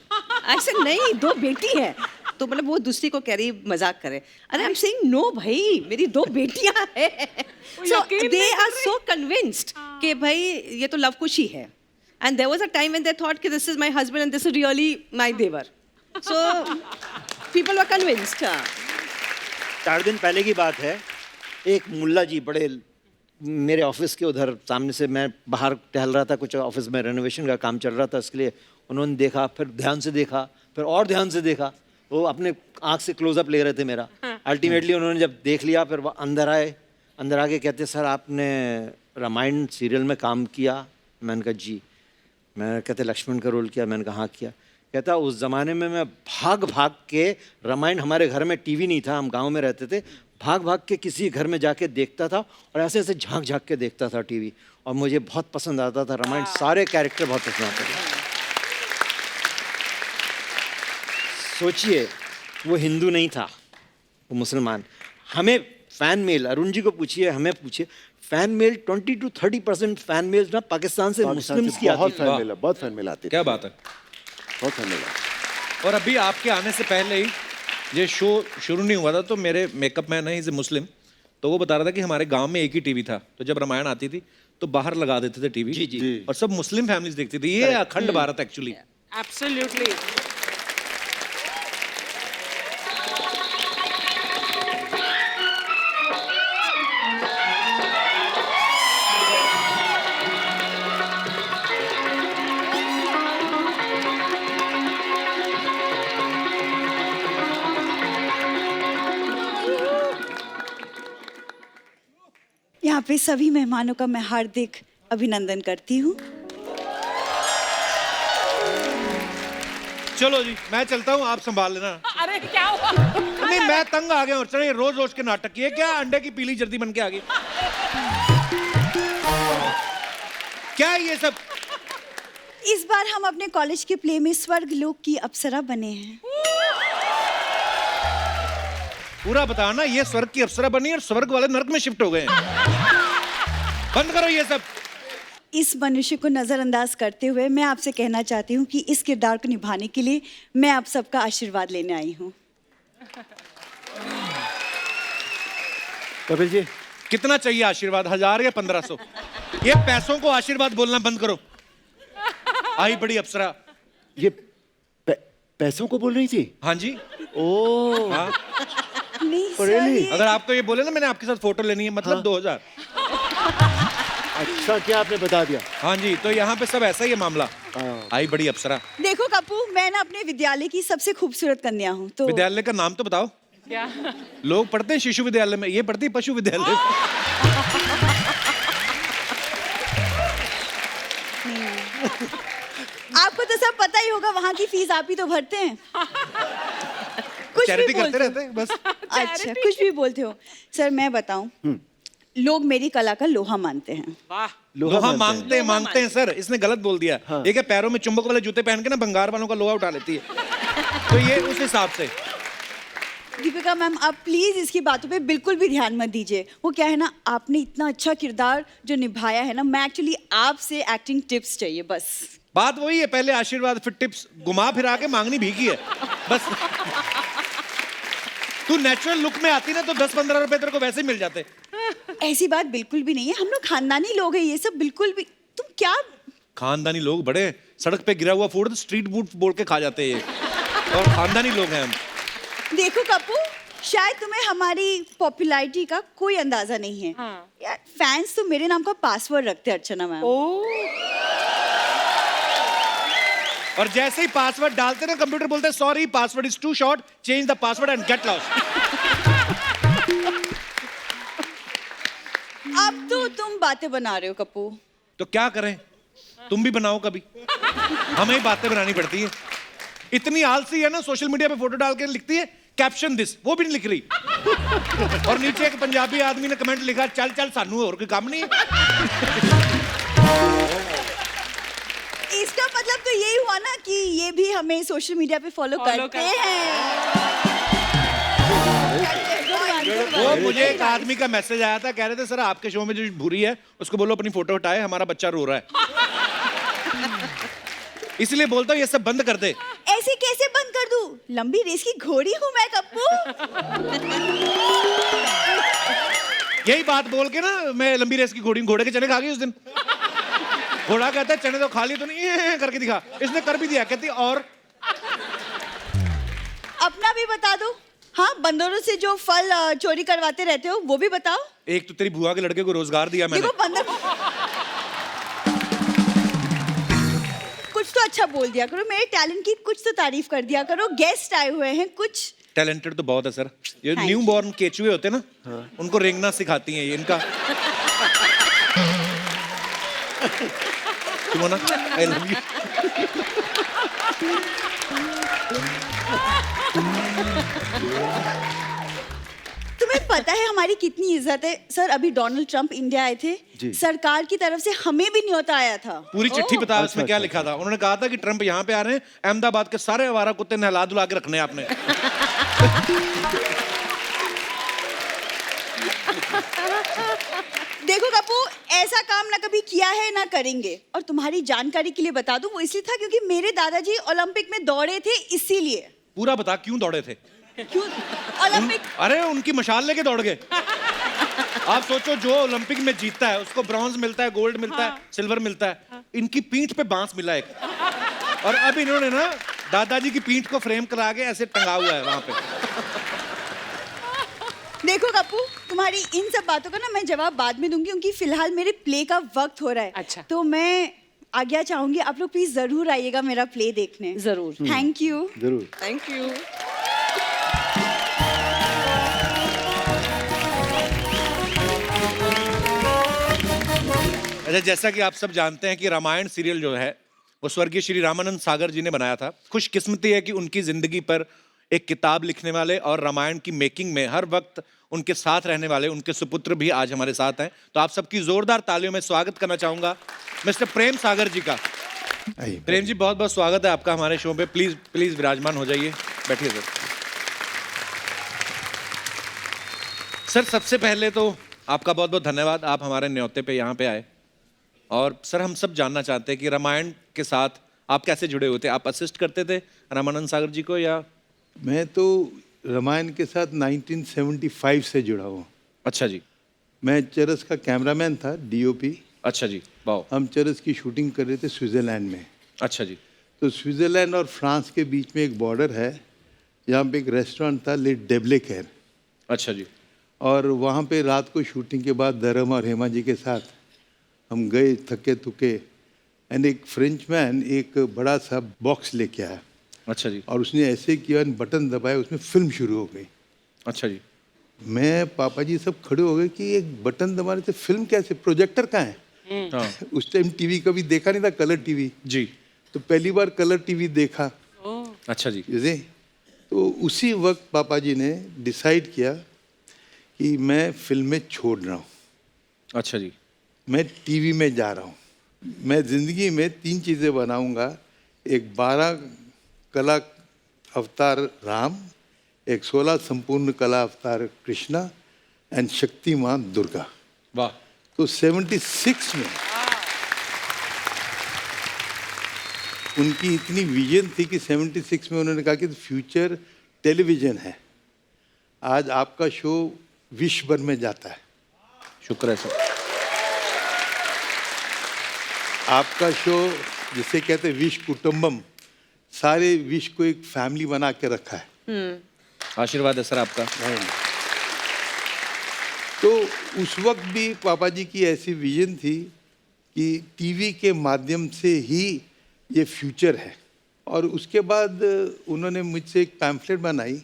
ऐसे नहीं 2 बेटी है। तो मतलब वो दूसरी को कह रही मजाक करे, अरे आई एम सेइंग नो भाई मेरी 2 बेटियां हैं। सो यकीन दे नहीं आर सो कन्विंस्ड कि भाई ये तो लवकुश ही है। And there was a time when they thought कि this is my husband and this is really my देवर। So people were convinced. 4 दिन पहले की बात है, एक मुल्ला जी बड़े मेरे ऑफिस के उधर सामने से, मैं बाहर टहल रहा था, कुछ ऑफिस में रेनोवेशन का काम चल रहा था, इसके लिए उन्होंने देखा, फिर ध्यान से देखा, फिर और ध्यान से देखा, वो अपने आँख से क्लोजअप ले रहे थे मेरा। अल्टीमेटली उन्होंने जब देख लिया फिर वो अंदर आए, अंदर आके कहते सर आपने रामायण सीरियल में काम किया? मैंने कहा जी। मैं कहते लक्ष्मण का रोल किया? मैंने कहा हाँ किया। कहता उस ज़माने में मैं भाग भाग के, रामायण हमारे घर में टीवी नहीं था, हम गांव में रहते थे, भाग भाग के किसी घर में जाके देखता था और ऐसे ऐसे झांक झांक के देखता था टीवी, और मुझे बहुत पसंद आता था रामायण, सारे कैरेक्टर बहुत पसंद आते थे। सोचिए वो हिंदू नहीं था, वो मुसलमान। हमें फ़ैन मेल, अरुण जी को पूछिए, हमें पूछिए, fan mail 20 to 30% fan mail ना पाकिस्तान से मुस्लिम्स की बहुत आती थी। फैन मिला, बहुत फैन मिला आती थी, क्या बात है। बहुत फैन मिला। और अभी आपके आने से पहले ही ये शो शुरू नहीं हुआ था, तो मेरे मेकअप मैन है, इज ए मुस्लिम, तो वो बता रहा था कि हमारे गांव में एक ही टीवी था, तो जब रामायण आती थी तो बाहर लगा देते थे टीवी। जी, जी। और सब मुस्लिम फैमिलीज देखती थी। ये अखंड भारत एक्चुअली। Absolutely. यहाँ पे सभी मेहमानों का मैं हार्दिक अभिनंदन करती हूँ। चलो जी, मैं चलता हूँ, आप संभाल लेना। अरे क्या हुआ? नहीं, मैं तंग आ गया और चले रोज रोज के नाटक किए क्या, अंडे की पीली जर्दी बन के आ गई। क्या है ये सब? इस बार हम अपने कॉलेज के प्ले में स्वर्ग लोक की अप्सरा बने हैं। पूरा बताओ ना, ये स्वर्ग की अप्सरा बनी और स्वर्ग वाले नर्क में शिफ्ट हो गए हैं। बंद करो ये सब। इस मनुष्य को नजरअंदाज करते हुए मैं आपसे कहना चाहती हूँ कि इस किरदार को निभाने के लिए मैं आप सबका आशीर्वाद लेने आई हूँ। कपिल जी, कितना चाहिए आशीर्वाद, 1000 या 1500? ये पैसों को आशीर्वाद बोलना बंद करो। आई बड़ी अप्सरा। ये पैसों को बोल रही थी? हाँ जी। ओ, हाँ, नहीं Really? सर, अगर आपको ये बोले ना मैंने आपके साथ फोटो लेनी है, मतलब 2000। अच्छा क्या आपने बता दिया। हाँ जी, तो यहाँ पे सब ऐसा ही है मामला। आई बड़ी अप्सरा। देखो कप्पू, मैं ना अपने विद्यालय की सबसे खूबसूरत कन्या हूँ, तो विद्यालय का नाम तो बताओ। क्या? लोग पढ़ते हैं शिशु विद्यालय में, ये पढ़ती है पशु विद्यालय में। आपको तो सब पता ही होगा, वहाँ की फीस आप ही तो भरते हैं। कुछ भी चैरिटी करते बोलते हो। रहते हैं बस। अच्छा, कुछ भी बोलते हो। सर मैं बताऊं, लोग मेरी कला का लोहा मानते हैं। वाह। लोहा मांगते हैं सर, इसने गलत बोल दिया। ये क्या पैरों में चुंबक वाले जूते पहन के ना बंगार वालों का लोहा उठा लेती है, तो ये उस हिसाब से। दीपिका मैम, आप प्लीज इसकी बातों पे बिल्कुल भी ध्यान मत दीजिए। वो क्या है ना, आपने इतना अच्छा किरदार जो निभाया है ना, मैं एक्चुअली आपसे एक्टिंग टिप्स चाहिए बस। बात वही है, पहले आशीर्वाद फिर टिप्स, घुमा फिरा के मांगनी भीगी है बस। तू नेचुरल लुक में आती ना तो 10-15 रुपए तेरे को वैसे ही मिल जाते। ऐसी बात बिल्कुल भी नहीं है, हम लोग खानदानी लोग हैं, ये सब बिल्कुल भी। तुम क्या, खानदानी लोग बड़े, सड़क पे गिरा हुआ फूड स्ट्रीट फूड बोल के खा जाते हैं ये, और खानदानी लोग हैं हम। देखो कप्पू, शायद तुम्हें हमारी पॉपुलैरिटी का कोई अंदाजा नहीं है। हाँ। यार फैंस तो मेरे नाम का पासवर्ड रखते हैं अर्चना मैम। और जैसे ही पासवर्ड डालते ना कंप्यूटर बोलते हैं sorry password is too short, change the password and get lost. अब तो तुम बातें बना रहे हो कप्पू। तो क्या करें, तुम भी बनाओ कभी, हमें ही बातें बनानी पड़ती है। इतनी आलसी है ना, सोशल मीडिया पे फोटो डाल के लिखती है कैप्शन दिस, वो भी नहीं लिख रही। और नीचे एक पंजाबी आदमी ने कमेंट लिखा, चल चल सानू और कोई काम नहीं है। इसका मतलब तो यही हुआ ना कि ये भी हमें सोशल मीडिया पे फॉलो करते हैं। वो मुझे एक आदमी का मैसेज आया था, कह रहे थे सर आपके शो में जो भूरी है उसको बोलो अपनी फोटो हटाए, हमारा बच्चा रो रहा है। इसलिए बोलता हूँ ये सब बंद कर दे। ऐसे कैसे बंद कर दूं? लंबी रेस की घोड़ी हूँ मैं कप्पू। यही बात बोल के ना मैं लंबी रेस की घोड़े के चने खा गई उस दिन। घोड़ा कहता है चने तो खा लिए तो नहीं, ये करके दिखा, इसने कर भी दिया। कहती और अपना भी बता दो। हाँ, बंदरों से जो फल चोरी करवाते रहते हो वो भी बताओ। एक तो तेरी बुआ के लड़के को रोजगार दिया मैंने। देखो बंदर, कुछ तो अच्छा बोल दिया करो, मेरे टैलेंट की कुछ तो तारीफ कर दिया करो। गेस्ट आए हुए हैं, कुछ टैलेंटेड तो बहुत है सर। ये Thank न्यू बॉर्न केचुए होते हैं ना, उनको रेंगना सिखाती हैं ये। इनका सिमोना आई लव यू। तुम्हें पता है हमारी कितनी इज्जत है सर? अभी डोनाल्ड ट्रंप इंडिया आए थे, सरकार की तरफ से हमें भी न्योता आया था। पूरी चिट्ठी बता उसमें क्या लिखा था। उन्होंने कहा था कि ट्रंप यहाँ पे आ रहे हैं, अहमदाबाद के सारे आवारा कुत्ते नहला धुला के रखने हैं आपने। देखो कप्पू, ऐसा काम ना कभी किया है ना करेंगे। और तुम्हारी जानकारी के लिए बता दूं, वो इसलिए था क्योंकि मेरे दादाजी ओलंपिक में दौड़े थे, इसीलिए। पूरा बता क्यों दौड़े थे? क्यों ओलंपिक? अरे उनकी मशाल लेके दौड़ गए। आप सोचो जो ओलंपिक में जीतता है उसको ब्रॉन्ज मिलता है, गोल्ड मिलता है, सिल्वर मिलता है। इनकी पीठ पे बांस मिला एक, और अब इन्होंने ना दादाजी की पीठ को फ्रेम करा के ऐसे टंगा हुआ है वहां पे। देखो कप्पू, तुम्हारी इन सब बातों का ना मैं जवाब बाद में दूंगी, क्योंकि फिलहाल मेरे प्ले का वक्त हो रहा है। अच्छा। तो मैं आज्ञा चाहूंगी, आप लोग प्लीज जरूर आइएगा मेरा प्ले देखने। जरूर। Thank you. जरूर। Thank you. अच्छा, जैसा कि आप सब जानते हैं कि रामायण सीरियल जो है वो स्वर्गीय श्री रामानंद सागर जी ने बनाया था। खुशकिस्मती है कि उनकी जिंदगी पर एक किताब लिखने वाले और रामायण की मेकिंग में हर वक्त उनके साथ रहने वाले उनके सुपुत्र भी आज हमारे साथ हैं। तो आप सबकी जोरदार तालियों में स्वागत करना चाहूंगा मिस्टर प्रेम सागर जी का। प्रेम जी, बहुत बहुत स्वागत है आपका हमारे शो पे। प्लीज प्लीज विराजमान हो जाइए, बैठिए सर। सर, सबसे पहले तो आपका बहुत बहुत धन्यवाद, आप हमारे न्योते पे यहाँ पे आए। और सर, हम सब जानना चाहते हैं कि रामायण के साथ आप कैसे जुड़े हुए थे? आप असिस्ट करते थे रामानंद सागर जी को या? मैं तो रामायण के साथ 1975 से जुड़ा हूँ। अच्छा जी। मैं चरस का कैमरामैन था, डीओपी। अच्छा जी, वाह। हम चरस की शूटिंग कर रहे थे स्विट्ज़रलैंड में। अच्छा जी। तो स्विट्ज़रलैंड और फ्रांस के बीच में एक बॉर्डर है, जहाँ पे एक रेस्टोरेंट था, ले डेब्लेकेर। अच्छा जी। और वहाँ पे रात को शूटिंग के बाद धर्म और हेमा जी के साथ हम गए थके थुके, एंड एक फ्रेंच मैन एक बड़ा सा बॉक्स लेके आया। अच्छा जी। और उसने ऐसे किया, बटन दबाया, उसमें फिल्म शुरू हो गई। अच्छा जी। मैं, पापा जी सब खड़े हो गए कि एक बटन दबाने से फिल्म कैसे, प्रोजेक्टर कहाँ है? हाँ उस टाइम टीवी कभी देखा नहीं था, कलर टीवी। जी। तो पहली बार कलर टीवी देखा। अच्छा जी। जैसे तो उसी वक्त पापा जी ने डिसाइड किया कि मैं फिल्में छोड़ रहा हूँ, अच्छा जी। मैं टीवी में जा रहा हूँ। मैं ज़िंदगी में 3 चीज़ें बनाऊंगा, एक 12 कला अवतार राम, एक 16 संपूर्ण कला अवतार कृष्णा, एंड शक्तिमान दुर्गा। वाह। तो 76 में उनकी इतनी विजन थी कि 76 में उन्होंने कहा कि फ्यूचर टेलीविज़न है। आज आपका शो विश्व भर में जाता है। शुक्र है सर। आपका शो जिसे कहते हैं विश्व कुटुंबम, सारे विश्व को एक फैमिली बना के रखा है। आशीर्वाद है सर आपका। तो उस वक्त भी पापा जी की ऐसी विजन थी कि टीवी के माध्यम से ही ये फ्यूचर है। और उसके बाद उन्होंने मुझसे एक पैम्फलेट बनाई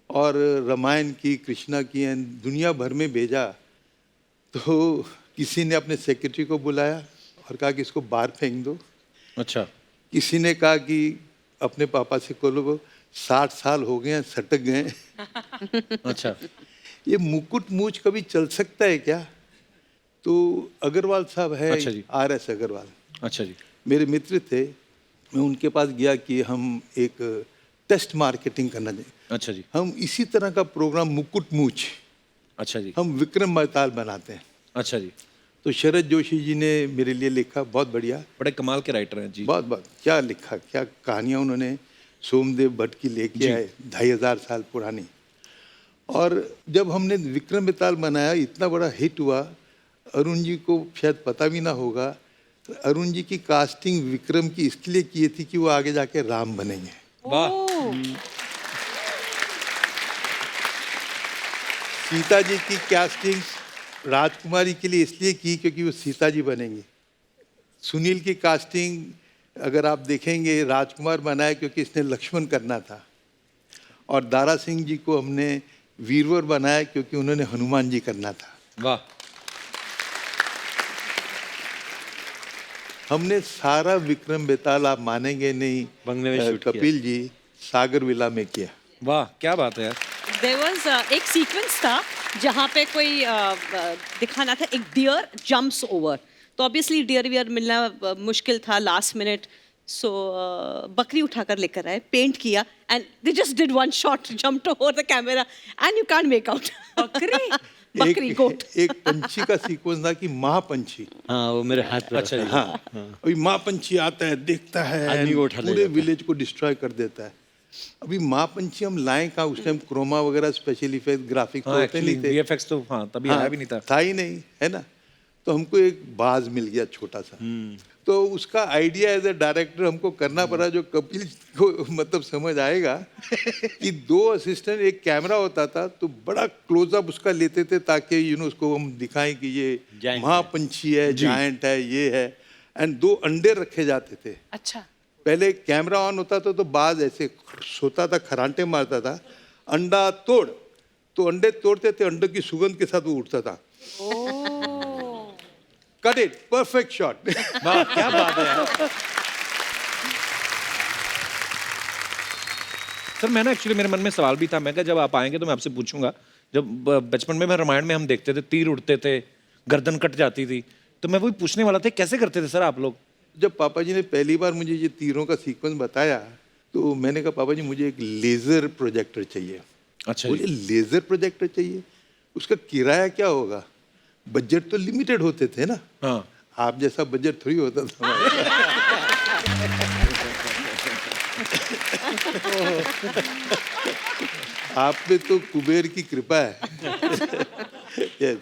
और रामायण की, कृष्णा की, एंड दुनिया भर में भेजा। तो किसी ने अपने सेक्रेटरी को बुलाया और कहा कि इसको बाहर फेंक दो। अच्छा। किसी ने कहा कि अपने पापा से बोलो 60 साल हो गए हैं, सटक गए हैं। अच्छा। ये मुकुट मूछ कभी चल सकता है क्या? तो अग्रवाल साहब है, अच्छा जी। RS अग्रवाल, अच्छा जी। मेरे मित्र थे। मैं उनके पास गया कि हम एक टेस्ट मार्केटिंग करना चाहिए। अच्छा जी। हम इसी तरह का प्रोग्राम मुकुट मूछ, अच्छा जी। हम विक्रम बेताल बनाते हैं। अच्छा जी। तो शरद जोशी जी ने मेरे लिए लिखा, बहुत बढ़िया, बड़े कमाल के राइटर हैं जी। बहुत बहुत क्या लिखा, क्या कहानियाँ उन्होंने सोमदेव भट्ट की लेके आए, 2500 साल पुरानी। और जब हमने विक्रम बेताल बनाया, इतना बड़ा हिट हुआ। अरुण जी को शायद पता भी ना होगा, अरुण जी की कास्टिंग विक्रम की इसलिए की थी कि वो आगे जाके राम बनेंगे। वाह। सीता जी की कास्टिंग राजकुमारी के लिए इसलिए की क्योंकि वो सीता जी बनेंगी। सुनील की कास्टिंग अगर आप देखेंगे, राजकुमार बनाया क्योंकि इसने लक्ष्मण करना था। और दारा सिंह जी को हमने वीरवर बनाया क्योंकि उन्होंने हनुमान जी करना था। वाह। हमने सारा विक्रम बेताल, आप मानेंगे नहीं, बंगले में शूट किया। कपिल जी सागर विला में किया। वाह, क्या बात है यार। देयर वाज एक सीक्वेंस था जहाँ पे कोई दिखाना था, एक डियर जंप्स ओवर। तो ऑब्वियसली डियर वियर मिलना मुश्किल था लास्ट मिनट। सो बकरी उठाकर लेकर आए, पेंट किया, and they just did one shot, jumped over the camera, and you can't make out. बकरी? बकरी, गोट। एक पंछी का सीक्वेंस था कि महापंछी। हाँ, वो मेरे हाथ पे अच्छा जी। हाँ, अभी महापंछी आता है, देखता है, आदमी को उठा ले पूरे जाता है। विलेज को डिस्ट्रॉय कर देता है। अभी महापंछी हम लाएं कहाँ? उस टाइम क्रोमा वगैरह स्पेशल इफेक्ट ग्राफिक्स हाँ, होते एक्चुअली नहीं थे। VFX तो हाँ तभी आया भी नहीं था। था ही नहीं, है ना। तो हमको एक बाज मिल गया छोटा सा। तो उसका आइडिया एज ए डायरेक्टर हमको करना पड़ा, जो कपिल को मतलब समझ आएगा कि 2 असिस्टेंट, एक कैमरा होता था, तो बड़ा क्लोजअप उसका लेते थे ताकि उसको हम दिखाएं कि ये Giant महापंछी है, जायंट है, ये है। एंड 2 अंडे रखे जाते थे। अच्छा। पहले कैमरा ऑन होता था तो बाज ऐसे सोता था, खरांटे मारता था, अंडा तोड़, तो अंडे तोड़ते थे, अंडे की सुगंध के साथ वो उठता था। Cut it, perfect shot. वाह क्या बात है यार। सर मैं ना एक्चुअली मेरे मन में सवाल भी था, मैं कहा जब आप आएंगे तो मैं आपसे पूछूंगा, जब बचपन में मैं रामायण में हम देखते थे तीर उड़ते थे, गर्दन कट जाती थी, तो मैं वही पूछने वाला था कैसे करते थे सर आप लोग? जब पापा जी ने पहली बार मुझे ये तीरों का सीक्वेंस बताया तो मैंने कहा पापा जी मुझे एक लेजर प्रोजेक्टर चाहिए। अच्छा बोले लेजर प्रोजेक्टर चाहिए, उसका किराया क्या होगा? बजट तो लिमिटेड होते थे ना। हाँ आप जैसा बजट थोड़ी होता था हमारे। आप पे तो कुबेर की कृपा है। Yes.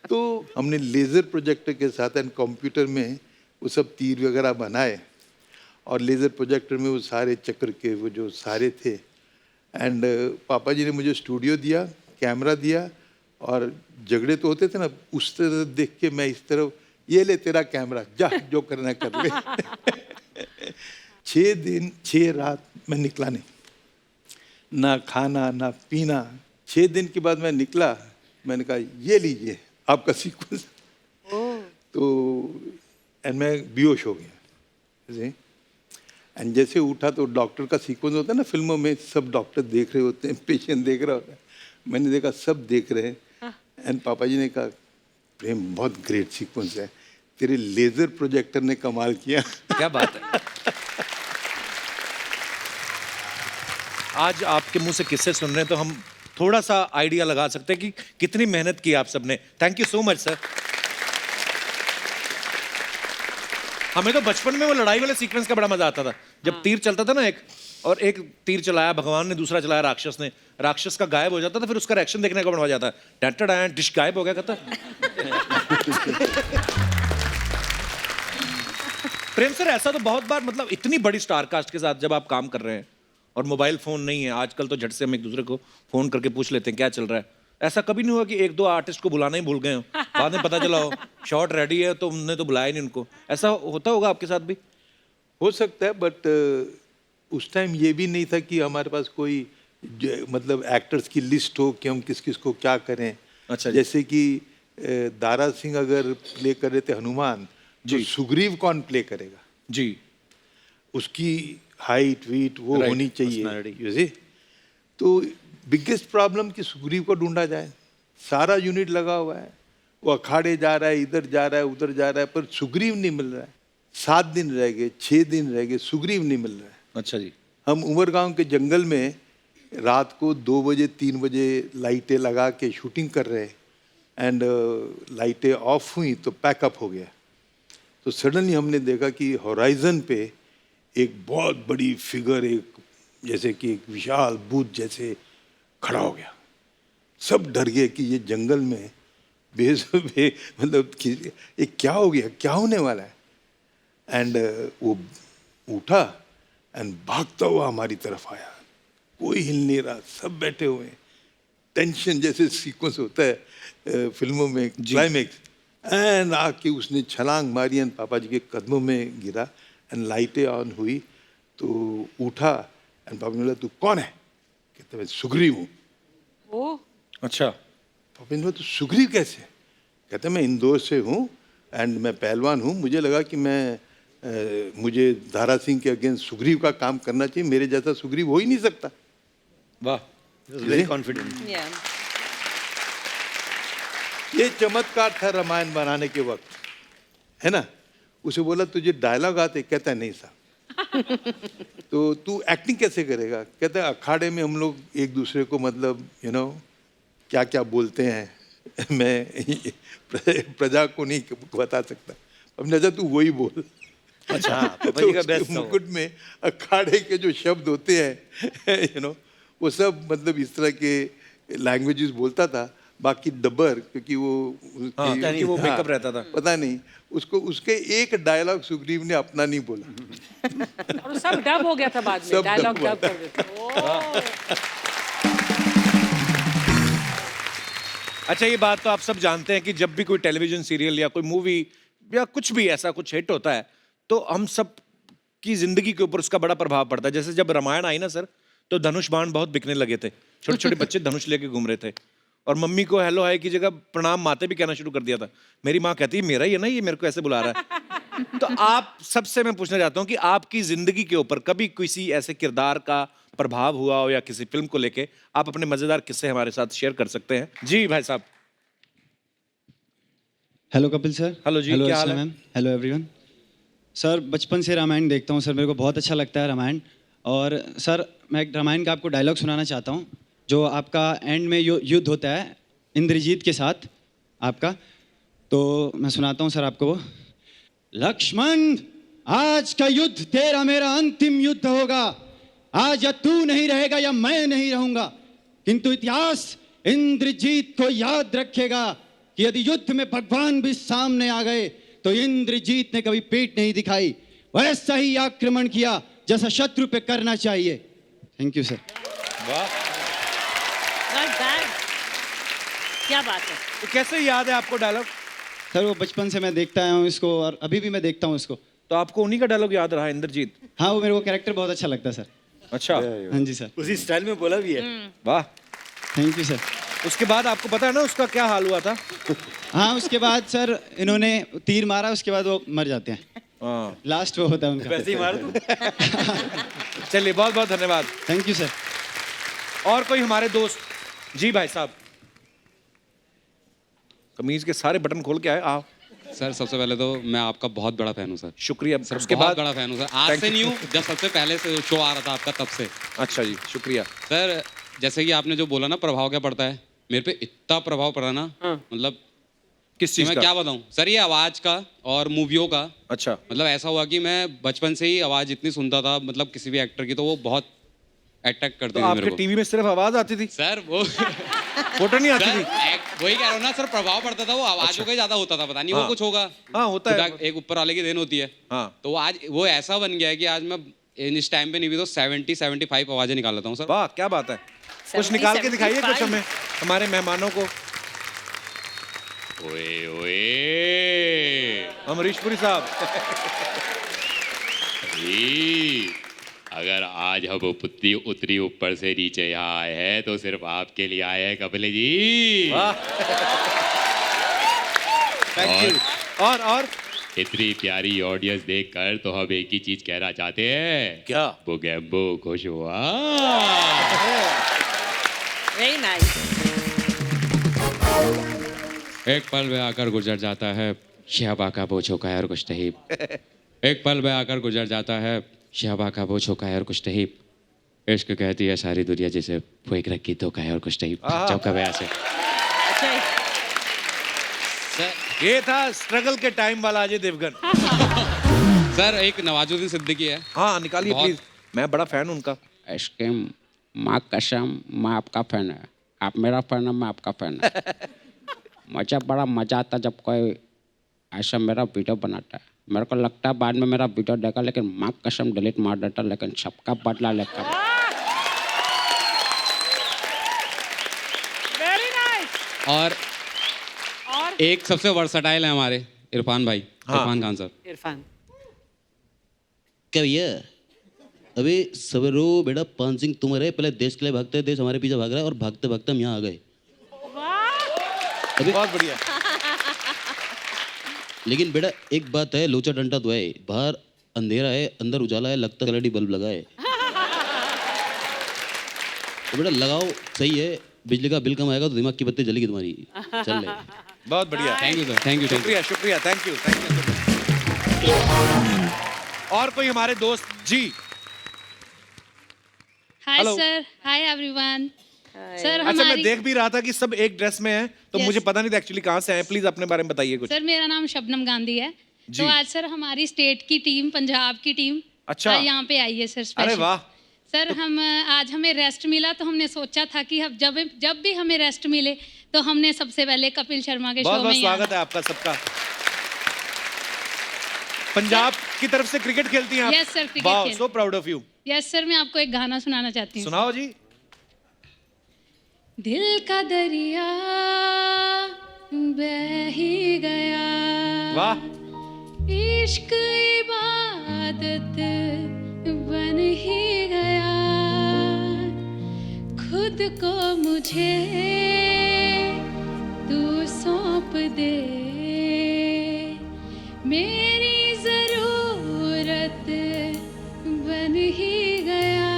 तो हमने लेजर प्रोजेक्टर के साथ एंड कंप्यूटर में वो सब तीर वगैरह बनाए और लेजर प्रोजेक्टर में वो सारे चक्र के वो जो सारे थे एंड पापा जी ने मुझे स्टूडियो दिया, कैमरा दिया और झगड़े तो होते थे ना, उस तरह देख के मैं इस तरफ, ये ले तेरा कैमरा, जा जो करना कर ले। 6 दिन 6 रात मैं निकला नहीं, ना खाना ना पीना। 6 दिन के बाद मैं निकला, मैंने कहा ये लीजिए आपका सीक्वेंस। तो एंड मैं बेहोश हो गया। एंड जैसे उठा तो डॉक्टर का सीक्वेंस होता है ना फिल्मों में, सब डॉक्टर देख रहे होते हैं, पेशेंट देख रहा होता है। मैंने देखा सब देख रहे हैं एंड पापा जी ने कहा प्रेम बहुत ग्रेट सीक्वेंस है, तेरे लेजर प्रोजेक्टर ने कमाल किया। क्या बात है। आज आपके मुंह से किस्से सुन रहे हैं तो हम थोड़ा सा आइडिया लगा सकते हैं कि कितनी मेहनत की आप सबने। Thank you so much sir. हमें तो बचपन में वो लड़ाई वाले सीक्वेंस का बड़ा मजा आता था, जब तीर चलता था ना एक, और एक तीर चलाया भगवान ने, दूसरा चलाया राक्षस ने, राक्षस का गायब हो जाता था, फिर उसका रिएक्शन देखने का बड़ा मजा आता है। टैटड़ा डिश गायब हो गया कहता। प्रेम सर ऐसा तो बहुत बार, मतलब इतनी बड़ी स्टार कास्ट के साथ जब आप काम कर रहे हैं और मोबाइल फोन नहीं है, आजकल तो झट से हम एक दूसरे को फोन करके पूछ लेते हैं क्या चल रहा है, ऐसा कभी नहीं हुआ कि 1-2 आर्टिस्ट को बुलाना ही भूल गए हो, बाद में पता चला हो शॉट रेडी है तो हमने तो बुलाया नहीं उनको? ऐसा होता होगा आपके साथ भी? हो सकता है, बट उस टाइम ये भी नहीं था कि हमारे पास कोई मतलब एक्टर्स की लिस्ट हो कि हम किस किस को क्या करें। अच्छा जी। जैसे कि दारा सिंह अगर प्ले कर रहे थे हनुमान, तो सुग्रीव कौन प्ले करेगा? जी उसकी हाइट वीट वो Right, होनी चाहिए। personality. You see? तो बिगेस्ट प्रॉब्लम कि सुग्रीव को ढूंढा जाए, सारा यूनिट लगा हुआ है, वो अखाड़े जा रहा है, इधर जा रहा है, उधर जा रहा है, पर सुग्रीव नहीं मिल रहा है। 7 दिन रह गए, 6 दिन रह गए, सुग्रीव नहीं मिल रहा है। अच्छा जी। हम उमरगांव के जंगल में रात को 2 बजे 3 बजे लाइटें लगा के शूटिंग कर रहे एंड लाइटें ऑफ हुई तो पैकअप हो गया। तो सडनली हमने देखा कि होराइजन पे एक बहुत बड़ी फिगर, एक जैसे कि एक विशाल भूत जैसे खड़ा हो गया। सब डर गए कि ये जंगल में मतलब कि ये क्या हो गया, क्या होने वाला है। एंड वो उठा एंड भागता हुआ हमारी तरफ आया, कोई हिल नहीं रहा, सब बैठे हुए हैं, टेंशन जैसे सीक्वेंस होता है फिल्मों में, क्लाइमेक्स। एंड आके उसने छलांग मारी एंड पापा जी के कदमों में गिरा एंड लाइटें ऑन हुई तो उठा एंड पापा ने बोला तू कौन है? कहता मैं सुग्रीव हूँ। ओह अच्छा। पापा ने बोला तो सुग्रीव कैसे? कहता मैं इंदौर से हूँ एंड मैं पहलवान हूँ, मुझे लगा कि मुझे दारा सिंह के अगेंस्ट सुग्रीव का काम करना चाहिए, मेरे जैसा सुग्रीव हो ही नहीं सकता। वाह। Very confident. Yeah. ये चमत्कार था रामायण बनाने के वक्त, है ना। उसे बोला तुझे डायलॉग आते? कहता है नहीं साहब। तो तू एक्टिंग कैसे करेगा? कहता है अखाड़े में हम लोग एक दूसरे को मतलब क्या क्या बोलते हैं मैं प्रजा को नहीं बता सकता। अब नजर तू वही बोल। अच्छा तो पापा जी का उसके बेस्ट था वो। मुकुट में अखाड़े के जो शब्द होते हैं वो सब मतलब इस तरह के लैंग्वेजेस बोलता था। बाकी डब्बर क्योंकि वो पता नहीं वो मेकअप रहता था। पता नहीं उसको, उसके एक डायलॉग सुग्रीव ने अपना नहीं बोला। और सब डब हो गया था बाद में, सब डायलॉग डब हुआ डब कर देते। ओह अच्छा ये बात तो आप सब जानते हैं कि जब भी कोई टेलीविजन सीरियल या कोई मूवी या कुछ भी ऐसा कुछ हिट होता है तो हम सब की जिंदगी के ऊपर उसका बड़ा प्रभाव पड़ता है। जैसे जब रामायण आई ना सर, तो धनुष बाण बहुत बिकने लगे थे, छोटे छोटे बच्चे धनुष लेके घूम रहे थे। और मम्मी को हेलो हाय की जगह प्रणाम माते भी कहना शुरू कर दिया था। मेरी माँ कहती है मेरा ही है ना, ये मेरे को ऐसे बुला रहा है। तो आप सबसे मैं पूछना चाहता हूँ कि आपकी जिंदगी के ऊपर कभी किसी ऐसे किरदार का प्रभाव हुआ हो या किसी फिल्म को लेके आप अपने मजेदार किस्से हमारे साथ शेयर कर सकते हैं। जी भाई साहब। Hello Kapil sir. हेलो जी, हेलो क्या हाल अर्चना है? मैम। Hello everyone. सर बचपन से रामायण देखता हूँ सर, मेरे को बहुत अच्छा लगता है रामायण। और सर मैं एक रामायण का आपको डायलॉग सुनाना चाहता हूँ, जो आपका एंड में युद्ध होता है इंद्रजीत के साथ आपका, तो मैं सुनाता हूँ सर आपको वो। लक्ष्मण, आज का युद्ध तेरा मेरा अंतिम युद्ध होगा। आज या तू नहीं रहेगा या मैं नहीं रहूंगा, किंतु इतिहास इंद्रजीत को याद रखेगा कि यदि युद्ध में भगवान भी सामने आ गए तो इंद्रजीत ने कभी पीठ नहीं दिखाई, वैसा ही आक्रमण किया जैसा शत्रु पे करना चाहिए। Thank you sir. Not bad. क्या बात है। तो कैसे याद है आपको डायलॉग? सर वो बचपन से मैं देखता आया हूँ इसको और अभी भी मैं देखता हूँ इसको। तो आपको उन्हीं का डायलॉग याद रहा, इंद्रजीत? हाँ, वो मेरे को कैरेक्टर बहुत अच्छा लगता है सर। अच्छा, हाँ जी सर। उसी स्टाइल में बोला भी है। वाह। Thank you sir. उसके बाद आपको पता है ना उसका क्या हाल हुआ था? हाँ, उसके बाद सर इन्होंने तीर मारा, उसके बाद वो मर जाते हैं। हाँ। लास्ट वो होता है उनका। वैसे ही मार दूं। चलिए बहुत बहुत धन्यवाद। Thank you sir. और कोई हमारे दोस्त? जी भाई साहब। कमीज के सारे बटन खोल के आए। आओ। सर सबसे पहले तो मैं आपका बहुत बड़ा फैन हूँ सर। शुक्रिया सर। उसके बहुत बाद बड़ा फैन हूँ सर। आज Thank से you. नहीं हूँ, जब सबसे पहले से शो आ रहा था आपका तब से। अच्छा जी, शुक्रिया। सर जैसे कि आपने जो बोला ना प्रभाव क्या पड़ता है, मेरे पे इतना प्रभाव पड़ा ना, मतलब किस कि चीज मैं का? क्या बताऊँ सर, ये आवाज़ का और मूवियों का। अच्छा। मतलब ऐसा हुआ कि मैं बचपन से ही आवाज़ इतनी सुनता था, मतलब किसी भी एक्टर की, तो वो बहुत अट्रैक्ट करती तो थी मेरे आपके को। टीवी में सिर्फ आवाज आती थी, सर वो फोटो नहीं आती सर थी? वही कह रहा हूँ ना सर, प्रभाव पड़ता था, वो आवाज़ों का ही ज़्यादा होता था। पता नहीं वो हाँ। कुछ होगा। हाँ, होता है। खुदा एक ऊपर वाले की देन होती है। हाँ। तो आज वो ऐसा बन गया है कि आज मैं इस टाइम पे नहीं भी तो 70-75 आवाजें निकाल लेता हूँ सर। वाह, क्या बात है। कुछ 70, निकाल के दिखाइए कुछ 75। हमें, हमारे मेहमानों को। ओए ओए अमरीशपुरी साहब। अगर आज हम पुत्री उतरी ऊपर से नीचे यहाँ आए हैं तो सिर्फ आपके लिए आए हैं कपिल जी। वाह। Thank you. और इतनी प्यारी ऑडियंस देखकर तो हम एक ही चीज कहना चाहते हैं। क्या? बुगेम्बो खुश हुआ। Very nice. एक पल में आकर गुजर जाता है शहबा का बोझ का और कुछ नहीं। एक पल में आकर गुजर जाता है शहबा का बोझ का और कुछ नहीं। इश्क कहती है सारी दुनिया जिसे फूक रखी तो कहे और कुछ नहीं। चौका बया से अच्छा, ये था स्ट्रगल के टाइम वाला अजय देवगन। सर एक नवाजुद्दीन सिद्दीकी है। हाँ, निकालिए बहुत- प्लीज, मैं बड़ा फैन हूं उनका। इसके माँ कसम मैं आपका फैन है, आप मेरा फैन है, मैं आपका फैन है। मुझे बड़ा मजा आता जब कोई ऐसा मेरा वीडियो बनाता है। मेरे को लगता है बाद में मेरा वीडियो देखा लेकिन माँ कसम डिलीट मार देता, लेकिन सबका बदला लेकर। Very nice. और एक सबसे वर्सटाइल है हमारे इरफान भाई। हाँ। इरफान खान सर। इरफान क्या भैया, अबे सवेरो बेटा पान सिंह तुम रहे, पहले देश के लिए भागते हैं, देश हमारे पीछे भाग रहा है और भागते भागते हम यहाँ आ गए। बहुत बढ़िया। लेकिन बेटा एक बात है, लोचा डंडा तो है, बाहर अंधेरा है अंदर उजाला है, लगता है एलईडी बल्ब लगा है। तो बेटा लगाओ, सही है, बिजली का बिल कम आएगा तो दिमाग की बत्ती जलेगी तुम्हारी। चल ले। बहुत बढ़िया। Thank you sir, thank you. शुक्रिया शुक्रिया, थैंक यू और कोई हमारे दोस्त? जी। हाय Hello. Sir, hi everyone. Sir अच्छा, मैं हमारी देख भी रहा था कि सब एक ड्रेस में हैं, तो Yes. मुझे पता नहीं था एक्चुअली कहाँ से आए। प्लीज अपने बारे में बताइए कुछ। सर मेरा नाम शबनम गांधी है। जी। तो आज सर हमारी स्टेट की टीम, पंजाब की टीम अच्छा। यहाँ पे आई है सर अरे स्पेशल। वाह। सर हम आज हमें रेस्ट मिला तो हमने सोचा था कि हम जब भी हमें रेस्ट मिले तो हमने सबसे पहले कपिल शर्मा के बहुत शो बहुत में स्वागत है आपका सबका। पंजाब की तरफ से क्रिकेट खेलती हैं आप? Yes, sir, cricket वाह, खेल- so proud of you. Yes sir, मैं आपको एक गाना सुनाना चाहती हूँ। सुनाओ जी। दिल का दरिया बह ही गया, वाह। इश्क इबादत बन ही गया, खुद को मुझे तू सौंप दे, मेरी जरूरत बन ही गया,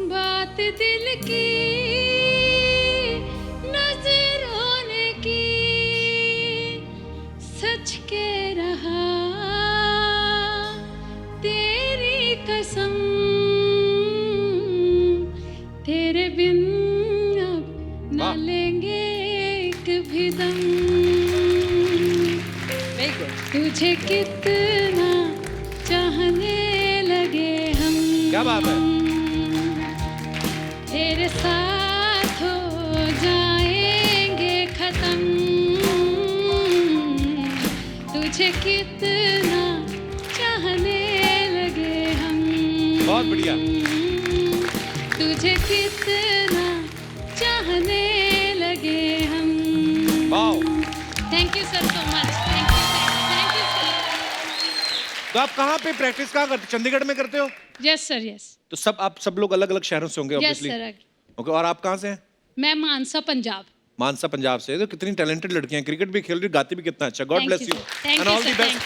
बात दिल की नजरों ने की, सच के रहा तेरी कसम, तेरे बिन अब न लेंगे एक भी दम, तुझे कितना चाहने लगे हम, क्या बात है। तेरे साथ हो जाएंगे खत्म, तुझे कितना चाहने लगे हम, बहुत बढ़िया। तुझे कितना चाहने लगे हम। Wow. Thank you sir so much, thank you sir. तो आप कहाँ पे प्रैक्टिस कहाँ करते, चंडीगढ़ में करते हो? Yes sir yes. तो आप सब लोग अलग अलग शहरों से होंगे यस ऑब्वियसली। सर। ओके, और आप कहाँ से हैं? मैं मानसा पंजाब। मानसा पंजाब से। तो कितनी टैलेंटेड लड़कियां, क्रिकेट भी खेल रही, गाती भी कितना अच्छा। God Thank bless you, you sir. Thank and you, all the sir. Best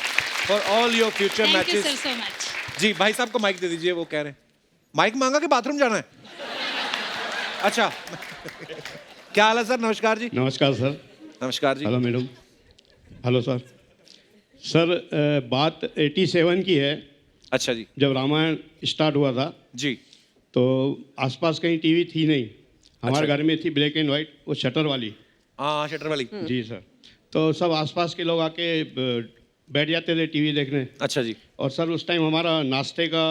for all your future thank you sir matches. So much. जी भाई साहब को माइक दे दीजिए, वो कह रहे हैं। माइक मांगा कि बाथरूम जाना है? अच्छा। क्या हाल है सर? नमस्कार जी। नमस्कार सर। नमस्कार जी। Hello madam. Hello sir. Sir बात 87 की है। अच्छा जी। जब रामायण स्टार्ट हुआ था जी, तो आसपास कहीं टीवी थी नहीं, हमारे अच्छा। घर में थी ब्लैक एंड वाइट, वो शटर वाली। हाँ शटर वाली। जी सर। तो सब आसपास के लोग आके बैठ जाते थे टीवी देखने। अच्छा जी। और सर उस टाइम हमारा नाश्ते का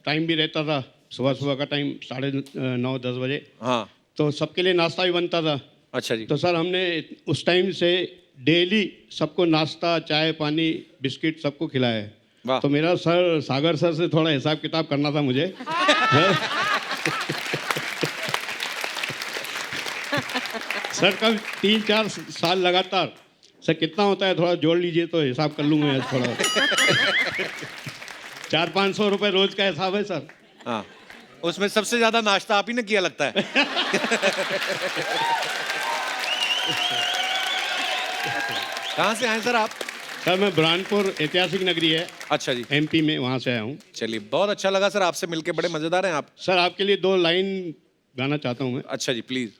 टाइम भी रहता था, सुबह सुबह का टाइम 9:30-10 बजे। हाँ। तो सबके लिए नाश्ता भी बनता था। अच्छा जी। तो सर हमने उस टाइम से डेली सबको नाश्ता, चाय, पानी, बिस्किट सबको खिलाया है। वाह। तो मेरा सर सागर सर से थोड़ा हिसाब किताब करना था मुझे। सर कल 3-4 साल लगातार, सर कितना होता है थोड़ा जोड़ लीजिए तो हिसाब कर लूँगा थोड़ा। 400-500 रुपए रोज का हिसाब है सर। हाँ, उसमें सबसे ज्यादा नाश्ता आप ही ने किया लगता है। कहाँ से आए सर आप? सर मैं बुरहानपुर, ऐतिहासिक नगरी है। अच्छा जी। MP में, वहाँ से आया हूँ। चलिए, बहुत अच्छा लगा सर आपसे मिलके, बड़े मजेदार हैं आप। सर आपके लिए 2 लाइन गाना चाहता हूँ मैं। अच्छा जी, प्लीज।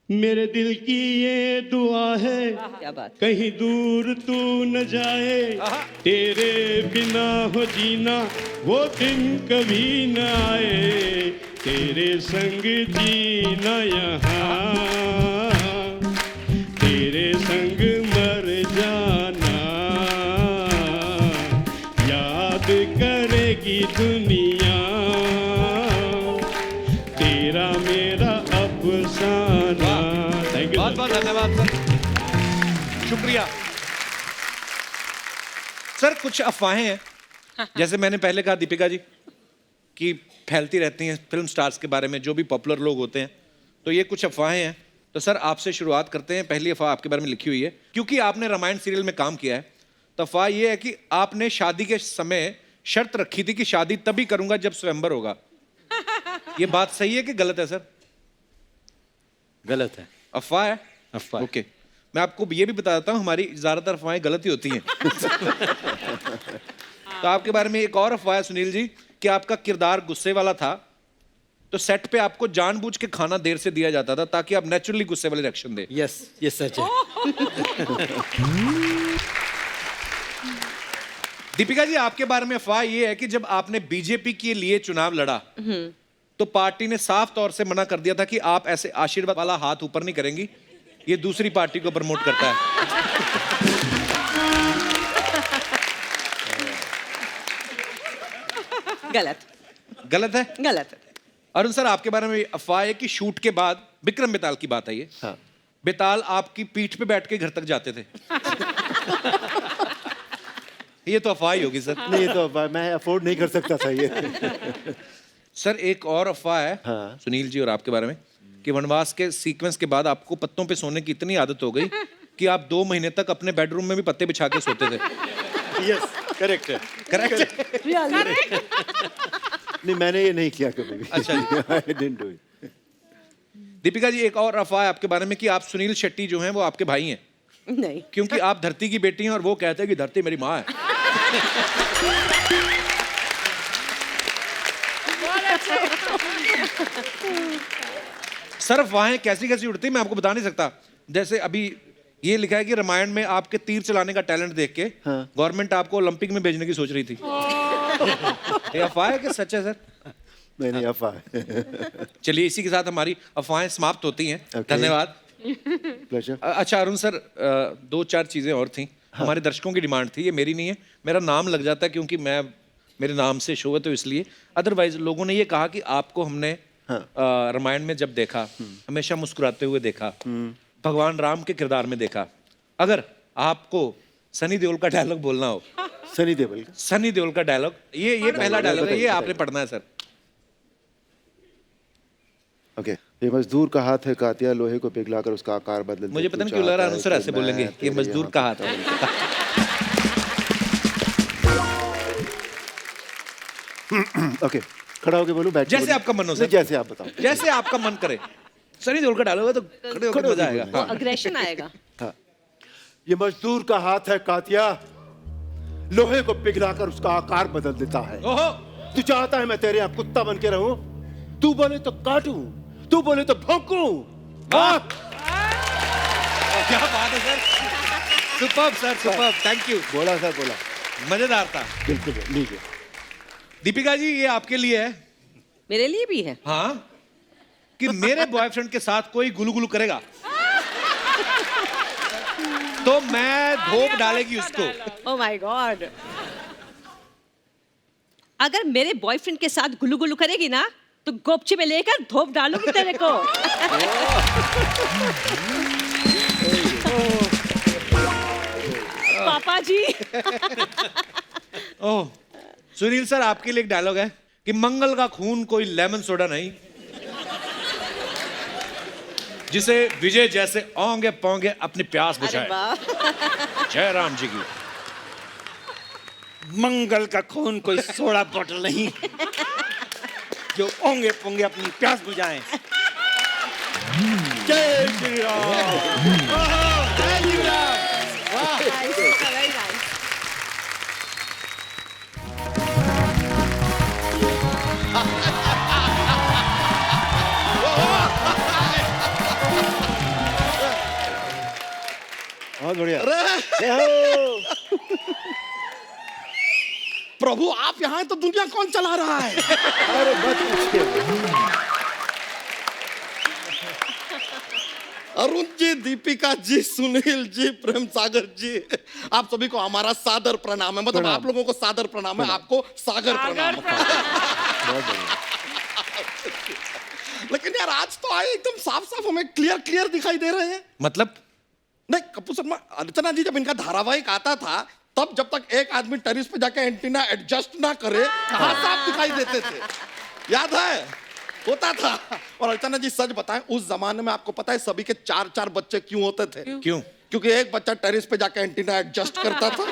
मेरे दिल की ये दुआ है, क्या बात। कहीं दूर तू न जाए, तेरे बिना हो जीना वो दिन कभी न आए, तेरे संग जीना यहाँ, तेरे संग मर जाना, याद करेगी दुनिया तेरा मेरा अफसाना। Thank you. बहुत बहुत धन्यवाद सर, शुक्रिया। सर कुछ अफवाहें हैं, जैसे मैंने पहले कहा दीपिका जी, कि फैलती रहती हैं फिल्म स्टार्स के बारे में, जो भी पॉपुलर लोग होते हैं। तो ये कुछ अफवाहें हैं। तो सर आपसे शुरुआत करते हैं। पहली अफवाह आपके बारे में लिखी हुई है, क्योंकि आपने रामायण सीरियल में काम किया है, तो अफवाह ये है कि आपने शादी के समय शर्त रखी थी कि शादी तभी करूंगा जब स्वयंवर होगा। ये बात सही है कि गलत है सर? गलत है। अफवाह है? अफवाह। ओके, मैं आपको ये भी बता देता हूँ, हमारी ज्यादातर अफवाहें गलत ही होती हैं। तो आपके बारे में एक और अफवाह है सुनील जी, कि आपका किरदार गुस्से वाला था, तो सेट पे आपको जानबूझ के खाना देर से दिया जाता था ताकि आप नेचुरली गुस्से वाले रिएक्शन दें। यस, ये सच है। दीपिका जी आपके बारे में अफवाह ये है कि जब आपने बीजेपी के लिए चुनाव लड़ा, तो पार्टी ने साफ तौर से मना कर दिया था कि आप ऐसे आशीर्वाद वाला हाथ ऊपर नहीं करेंगी, ये दूसरी पार्टी को प्रमोट करता है। गलत। गलत है? गलत है। अरुण सर आपके बारे में अफवाह है कि शूट के बाद, विक्रम बेताल की बात है ये, हाँ। बेताल आपकी पीठ पे बैठ के घर तक जाते थे। ये तो अफवाह ही होगी सर। नहीं, ये तो मैं अफोर्ड नहीं कर सकता था ये। सर एक और अफवाह है हाँ। सुनील जी और आपके बारे में, कि वनवास के सीक्वेंस के बाद आपको पत्तों पे सोने की इतनी आदत हो गई कि आप 2 महीने तक अपने बेडरूम में भी पत्ते बिछा के सोते थे। यस, करेक्ट है। करेक्ट। नहीं, मैंने ये नहीं किया कभी भी। अच्छा जी। I didn't do it. Deepika ji, एक और अफवाह है आपके बारे में कि आप सुनील शेट्टी जो हैं वो आपके भाई हैं, नहीं, क्योंकि आप धरती की बेटी हैं और वो कहते हैं कि धरती मेरी माँ है। सर अफवाहें कैसी कैसी उड़ती हैं मैं आपको बता नहीं सकता। जैसे अभी ये लिखा है कि रामायण में आपके तीर चलाने का टैलेंट देख के गवर्नमेंट आपको ओलंपिक में भेजने की सोच रही थी। ये अफवाह है कि सच है सर? नहीं अफवाह। चलिए इसी के साथ हमारी अफवाहें समाप्त होती हैं। धन्यवाद। प्लेजर। अच्छा अरुण सर, 2-4 चीज़ें और थी। हमारे दर्शकों की डिमांड थी, ये मेरी नहीं है, मेरा नाम लग जाता है क्योंकि मेरे नाम से शो है तो इसलिए। अदरवाइज लोगों ने ये कहा कि आपको हमने रामायण में जब देखा हमेशा मुस्कुराते हुए देखा, भगवान राम के किरदार में देखा। अगर आपको सनी देओल का डायलॉग बोलना हो, सनी देओल का डायलॉग, ये पहला डायलॉग है, ये आपने पढ़ना है सर। ओके। ये मजदूर का हाथ है कातिया, लोहे को पिघलाकर उसका आकार बदल दे। मुझे पता नहीं क्यों लग रहा है सर ऐसे बोलेंगे, ये मजदूर का हाथ है। ओके, खड़ा होके बोलूं, बैठ के जैसे बोलूं? आपका मन हो सर। जैसे आप बताओ। जैसे आपका मन करे। सनी देओल का डायलॉग है तो खड़े होकर मजा आएगा। हाँ। अग्रेशन आएगा। हाँ। ये मजदूर का हाथ है कातिया, लोहे को पिघलाकर उसका आकार बदल देता है। ओहो। तू चाहता है मैं तेरे यहाँ कुत्ता बन के रहूं? तू बोले तो काटूं, तू बोले तो भौंकूं। क्या बात है sir, superb sir, superb, thank you. बोला सर, बोला, मजेदार था। बिल्कुल लीजिए। दीपिका जी ये आपके लिए है। मेरे लिए भी है। हाँ, कि मेरे बॉयफ्रेंड के साथ कोई गुलू करेगा तो मैं धोप डालेगी उसको। Oh my God. अगर मेरे बॉयफ्रेंड के साथ गुलू करेगी ना तो गोपची में लेकर धोप डालूंगी तेरे को। पापा जी। ओह सुनील सर, आपके लिए एक डायलॉग है कि मंगल का खून कोई लेमन सोडा नहीं, जिसे विजय जैसे औंगे पौंगे अपनी प्यास बुझाए। जय राम जी की। मंगल का खून कोई सोडा बॉटल नहीं जो ओंगे पोंगे अपनी प्यास बुझाएं। जय श्री राम। जय श्री राम। बहुत बढ़िया। प्रभु आप यहाँ हैं तो दुनिया कौन चला रहा है? अरे मत पूछिए। अरुण जी, दीपिका जी, सुनील जी, प्रेम सागर जी, आप सभी को हमारा सादर प्रणाम है। मतलब आप लोगों को सादर प्रणाम है, आपको सागर प्रणाम। बहुत बढ़िया। लेकिन यार आज तो आए एकदम साफ साफ हमें क्लियर दिखाई दे रहे हैं। मतलब नहीं कपूर शर्मा, अर्चना जी जब इनका धारावाहिक आता था तब जब तक एक आदमी टेरिस पे जाके एंटीना एडजस्ट ना करे कहाँ साफ दिखाई देते थे, याद है? होता था। और अर्चना जी सच बताएं, उस जमाने में आपको पता है सभी के 4-4 बच्चे क्यों होते थे? क्यों? क्योंकि एक बच्चा टेरिस पे जाके एंटीना एडजस्ट करता था,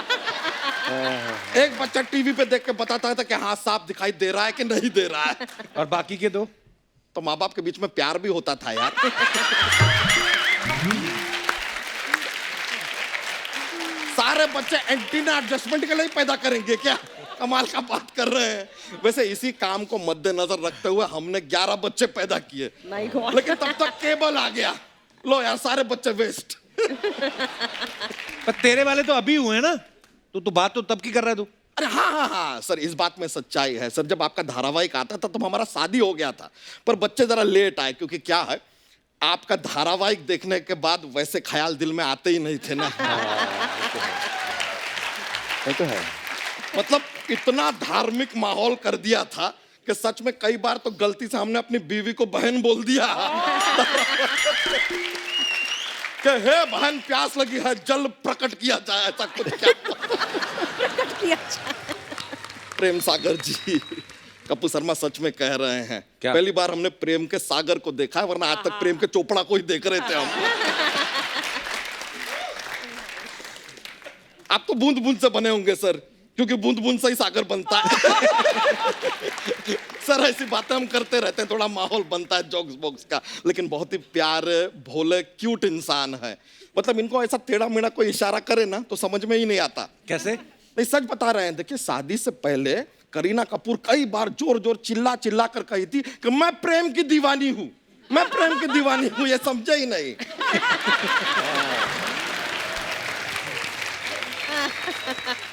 एक बच्चा टीवी पे देख के बताता था कि हाँ साफ दिखाई दे रहा है कि नहीं दे रहा है, और बाकी के दो तो माँ बाप के बीच में प्यार भी होता था यार। सारे बच्चे एंटीना एडजस्टमेंट के लिए पैदा करेंगे क्या? कमाल का बात कर रहे हैं। वैसे इसी काम को मद्देनजर रखते हुए हमने 11 बच्चे पैदा किए, लेकिन तब तक केबल आ गया। लो यार सारे बच्चे वेस्ट। पर तेरे वाले तो अभी हुए ना, तो बात तो तब की कर रहा है तू। अरे हाँ सर, इस बात में सच्चाई है सर। जब आपका धारावाहिक आता था तब हमारा शादी हो गया था, पर बच्चे जरा लेट आए, क्योंकि क्या है आपका धारावाहिक देखने के बाद वैसे ख्याल दिल में आते ही नहीं थे ना। ये तो है। मतलब इतना धार्मिक माहौल कर दिया था कि सच में कई बार तो गलती से हमने अपनी बीवी को बहन बोल दिया कि हे बहन प्यास लगी है, जल प्रकट किया जाए, ऐसा कुछ क्या? प्रेम सागर जी, कपूर शर्मा सच में कह रहे हैं, क्या? पहली बार हमने प्रेम के सागर को देखा है, वरना आज तक प्रेम के चोपड़ा को ही देख रहे थे हम। आप तो बूंद बूंद से बने होंगे सर, क्योंकि बूंद बूंद से ही सागर बनता है। सर ऐसी बातें हम करते रहते हैं, थोड़ा माहौल बनता है जोक्स बॉक्स का, लेकिन बहुत ही प्यारे भोले क्यूट इंसान है। मतलब इनको ऐसा टेढ़ा मेढ़ा कोई इशारा करे ना तो समझ में ही नहीं आता। कैसे? नहीं सच बता रहे हैं। देखिए शादी से पहले करीना कपूर कई बार जोर जोर चिल्ला चिल्ला कर कही थी कि मैं प्रेम की दीवानी हूं, मैं प्रेम की दीवानी हूं, ये समझे ही नहीं।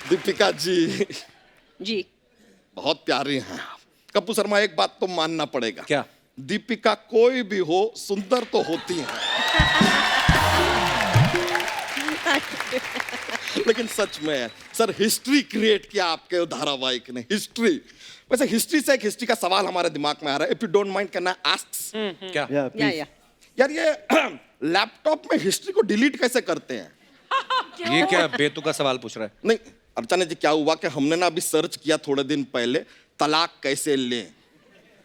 दीपिका जी जी बहुत प्यारी हैं आप। कपूर शर्मा एक बात तो मानना पड़ेगा। क्या? दीपिका कोई भी हो सुंदर तो होती है। लेकिन सच में सर हिस्ट्री क्रिएट किया आपके धारावाहिक ने, हिस्ट्री। वैसे हिस्ट्री से एक हिस्ट्री का सवाल हमारे दिमाग में आ रहा है, if you don't mind can I ask? क्या? यार ये लैपटॉप में हिस्ट्री को डिलीट कैसे करते हैं? ये क्या बेतुका सवाल पूछ रहा है? नहीं अर्चना जी, क्या हुआ कि हमने ना अभी सर्च किया थोड़े दिन पहले, तलाक कैसे लें।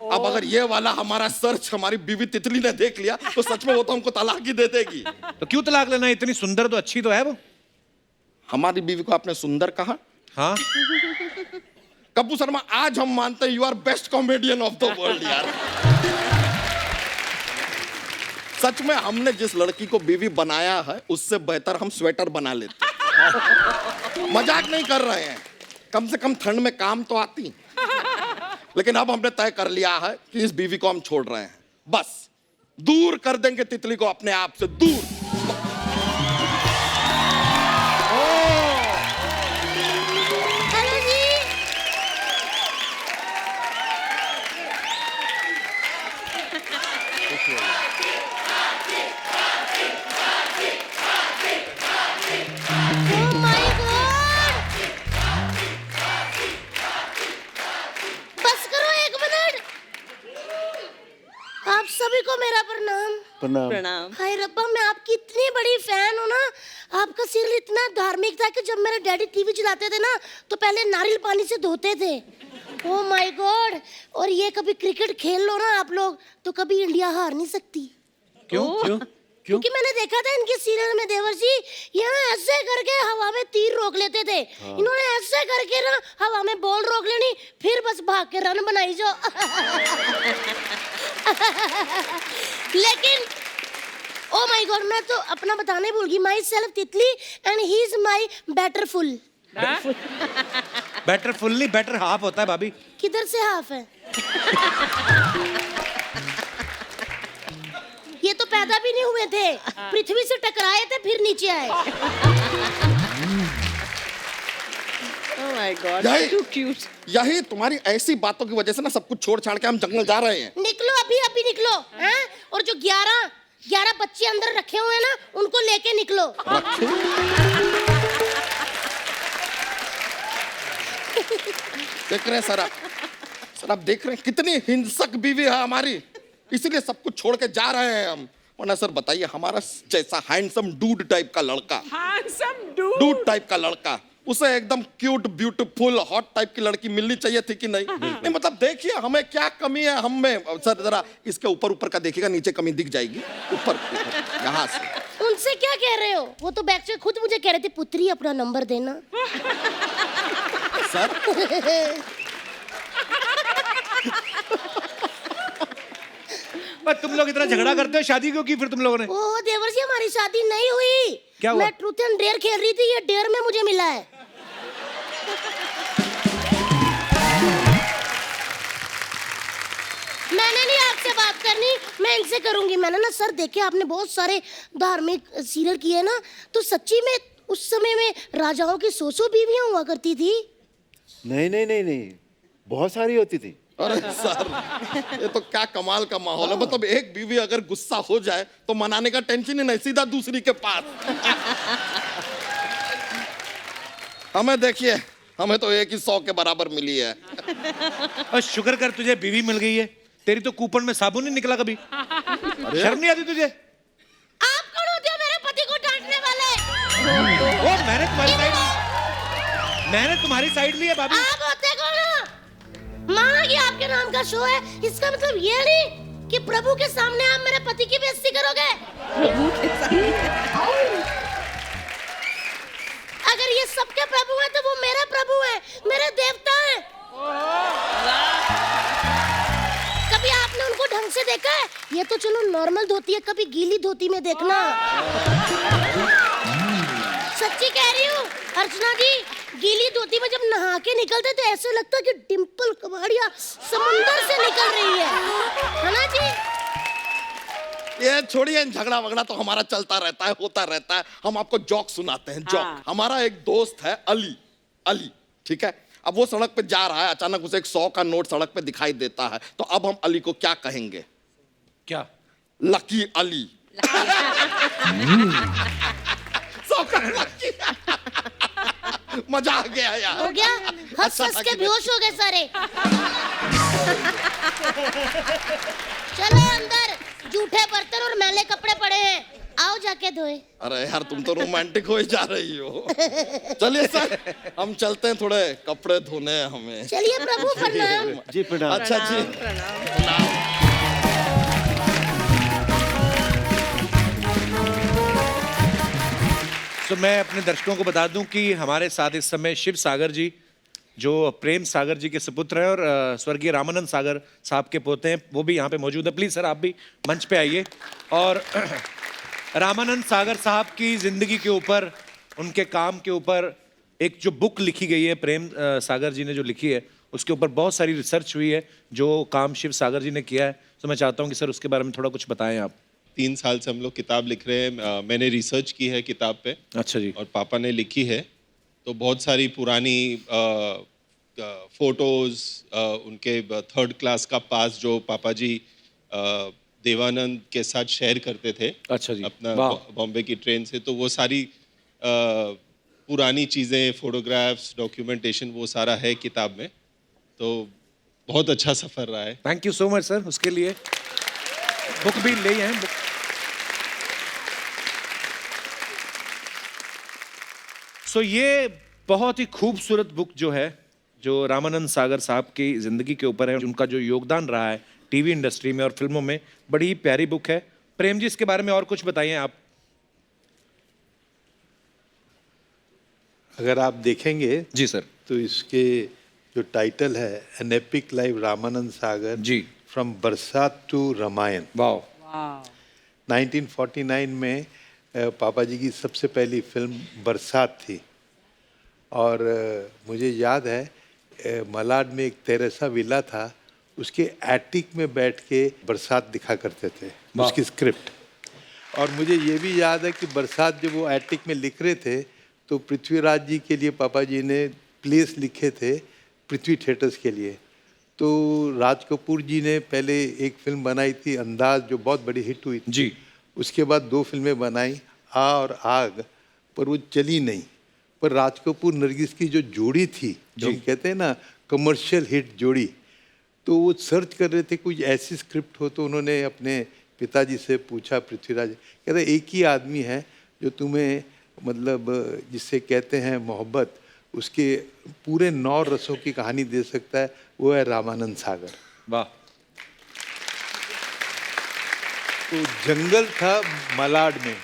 अब अगर ये वाला हमारा सर्च हमारी बीवी तितली ने देख लिया तो सच में वो तो हमको तलाक ही दे देगी। तो क्यों तलाक लेना? इतनी सुंदर तो अच्छी तो है वो। हमारी बीवी को आपने सुंदर कहा? हाँ। कपूर शर्मा आज हम मानते हैं you are best comedian of the world यार। सच में हमने जिस लड़की को बीवी बनाया है उससे बेहतर हम स्वेटर बना लेते। मजाक नहीं कर रहे हैं, कम से कम ठंड में काम तो आती। लेकिन अब हमने तय कर लिया है कि इस बीवी को हम छोड़ रहे हैं, बस दूर कर देंगे तितली को अपने आप से दूर। हेलो जी। Oh my God! बस करो 1 मिनट। आप सभी को मेरा प्रणाम। प्रणाम। प्रणाम। हाय रब्बा, मैं आपकी इतनी बड़ी फैन हूँ ना। आपका सीरियल इतना धार्मिक था कि जब मेरे डैडी टीवी चलाते थे ना तो पहले नारियल पानी से धोते थे। Oh my God. और ये कभी क्रिकेट खेल लो ना आप लोग तो कभी इंडिया हार नहीं सकती। क्यों? क्यों? क्योंकि मैंने देखा था इनके सीरियल में देवर जी, ये ना ऐसे करके हवा में तीर रोक लेते थे। इन्होंने ऐसे करके ना हवा में बॉल रोक लेनी, फिर बस भाग के रन बनाई जो। लेकिन ओ माय गॉड, मैं तो अपना बताने भूल गई। Myself Titli and he is my better full. Better full नहीं, बेटर हाफ होता है भाभी। किधर से हाफ है? ये तो पैदा भी नहीं हुए थे, पृथ्वी से टकराए थे फिर नीचे आए। Oh my God, यही- too cute. यही तुम्हारी ऐसी बातों की वजह से ना सब कुछ छोड़ छाड़ के हम जंगल जा रहे हैं। निकलो अभी अभी निकलो हैं? और जो 11 बच्चे अंदर रखे हुए हैं ना उनको लेके निकलो। देख रहे हैं सर आप देख रहे हैं कितनी हिंसक बीवी है हमारी, इसीलिए सब कुछ छोड़ के जा रहे हैं हम। वरना सर बताइए, हमारा जैसा हैंडसम डूड टाइप का लड़का, डूड टाइप का लड़का, उसे एकदम क्यूट ब्यूटीफुल हॉट टाइप की लड़की मिलनी चाहिए थी कि नहीं? नहीं मतलब देखिए हमें क्या कमी है हम में। सर जरा इसके ऊपर ऊपर का देखिएगा, नीचे कमी दिख जाएगी। ऊपर यहाँ से। उनसे क्या कह रहे हो? वो तो बैक से खुद मुझे कह रहे थे, पुत्री अपना नंबर देना। सर तुम लोग इतना झगड़ा करते हो, शादी क्यों की फिर तुम लोगों ने? ओह देवर जी, हमारी शादी नहीं हुई। क्या हुआ? मैं ट्रूथ एंड डेयर खेल रही थी, ये डेयर में मुझे मिला है। मैंने नहीं आपसे बात करनी, मैं इनसे करूंगी। मैंने ना सर देखे आपने बहुत सारे धार्मिक सीरियल किए ना, तो सच्ची में उस समय में राजाओं की 100 बीवियां हुआ करती थी। नहीं, बहुत सारी होती थी। अरे सर ये तो क्या कमाल का माहौल है। मतलब एक बीवी अगर गुस्सा हो जाए तो मनाने का टेंशन ही नहीं, सीधा दूसरी के पास। हमें देखिए, हमें तो एक ही 100 के बराबर मिली है। और शुक्र कर तुझे बीवी मिल गई है, तेरी तो कूपन में साबुन नहीं निकला कभी। शर्म नहीं आती तुझे? आप कौन होते हो मेरे पति को डांटने वाले? ओ, मैंने तुम्हारी साइड ली है भाभी। आप होते कौन हो? माना कि आपके नाम का शो है, इसका मतलब ये नहीं कि प्रभु के सामने आप मेरे पति की बेइज्जती करोगे। अगर ये सबके प्रभु हैं तो वो मेरे प्रभु हैं, मेरे देवता हैं। कभी आपने उनको ढंग से देखा है? ये तो चलो नॉर्मल धोती है, कभी गीली धोती में देखना। सच्ची कह रही हूँ अर्चना जी, गीली धोती में जब नहा के निकलते तो ऐसे लगता है कि डिम्पल कबाड़िया समुंदर से निकल रही है ना जी? ये छोड़िए, झगड़ा वगड़ा तो हमारा चलता रहता है, होता रहता है। हम आपको जोक सुनाते हैं, जोक। हमारा एक दोस्त है अली, अली, ठीक है। अब वो सड़क पे जा रहा है, अचानक उसे एक 100 का नोट सड़क पे दिखाई देता है, तो अब हम अली को क्या कहेंगे? क्या? लकी अली। 100 का लकी। मजा आ गया यार। हो गया? हंस हंस के बेहोश हो गए सारे। चलो अंदर, जूठे बर्तन और मैले कपड़े पड़े हैं, आओ जाके धोए। अरे यार तुम तो रोमांटिक हो ही जा रही हो। चलिए सर, हम चलते हैं, थोड़े कपड़े धोने हैं हमें। चलिए प्रभु, प्रणाम। जी प्रणाम। अच्छा जी, प्रणाम। तो मैं अपने दर्शकों को बता दूं कि हमारे साथ इस समय शिव सागर जी, जो प्रेम सागर जी के सुपुत्र हैं और स्वर्गीय रामानंद सागर साहब के पोते हैं, वो भी यहाँ पे मौजूद है। प्लीज सर आप भी मंच पे आइए। और रामानंद सागर साहब की जिंदगी के ऊपर, उनके काम के ऊपर एक जो बुक लिखी गई है, प्रेम सागर जी ने जो लिखी है, उसके ऊपर बहुत सारी रिसर्च हुई है, जो काम शिव सागर जी ने किया है। तो मैं चाहता हूँ कि सर उसके बारे में थोड़ा कुछ बताएं आप। 3 साल से हम लोग किताब लिख रहे हैं। मैंने रिसर्च की है किताब पे। अच्छा जी। और पापा ने लिखी है, तो बहुत सारी पुरानी फोटोज, उनके 3rd क्लास का पास जो पापा जी देवानंद के साथ शेयर करते थे। अच्छा जी। अपना बॉम्बे की ट्रेन से, तो वो सारी पुरानी चीज़ें, फोटोग्राफ्स, डॉक्यूमेंटेशन, वो सारा है किताब में। तो बहुत अच्छा सफ़र रहा है। Thank you so much sir उसके लिए। बुक भी ले हैं बुक। सो ये बहुत ही खूबसूरत बुक जो है, जो रामानंद सागर साहब की जिंदगी के ऊपर है, उनका जो योगदान रहा है टीवी इंडस्ट्री में और फिल्मों में, बड़ी ही प्यारी बुक है। प्रेम जी इसके बारे में और कुछ बताइए आप। अगर आप देखेंगे जी सर, तो इसके जो टाइटल है an epic life Ramanand Sagar ji, from Barsaat to Ramayan. वाह। 1949 में पापा जी की सबसे पहली फिल्म बरसात थी। और मुझे याद है मलाड में एक तेरेसा विला था, उसके एटिक में बैठ के बरसात दिखा करते थे, उसकी स्क्रिप्ट। और मुझे ये भी याद है कि बरसात जब वो एटिक में लिख रहे थे, तो पृथ्वीराज जी के लिए पापा जी ने प्लेस लिखे थे पृथ्वी थिएटर्स के लिए। तो राज कपूर जी ने पहले एक फिल्म बनाई थी अंदाज, जो बहुत बड़ी हिट हुई थी जी। उसके बाद 2 फिल्में बनाई, आ और आग, पर वो चली नहीं। पर राज कपूर नरगिस की जो जोड़ी थी, जो हम कहते हैं ना कमर्शियल हिट जोड़ी, तो वो सर्च कर रहे थे कोई ऐसी स्क्रिप्ट हो। तो उन्होंने अपने पिताजी से पूछा, पृथ्वीराज, कहते एक ही आदमी है जो तुम्हें मतलब जिससे कहते हैं मोहब्बत, उसके पूरे 9 रसों की कहानी दे सकता है, वो है रामानंद सागर। वाह। तो जंगल था मलाड में,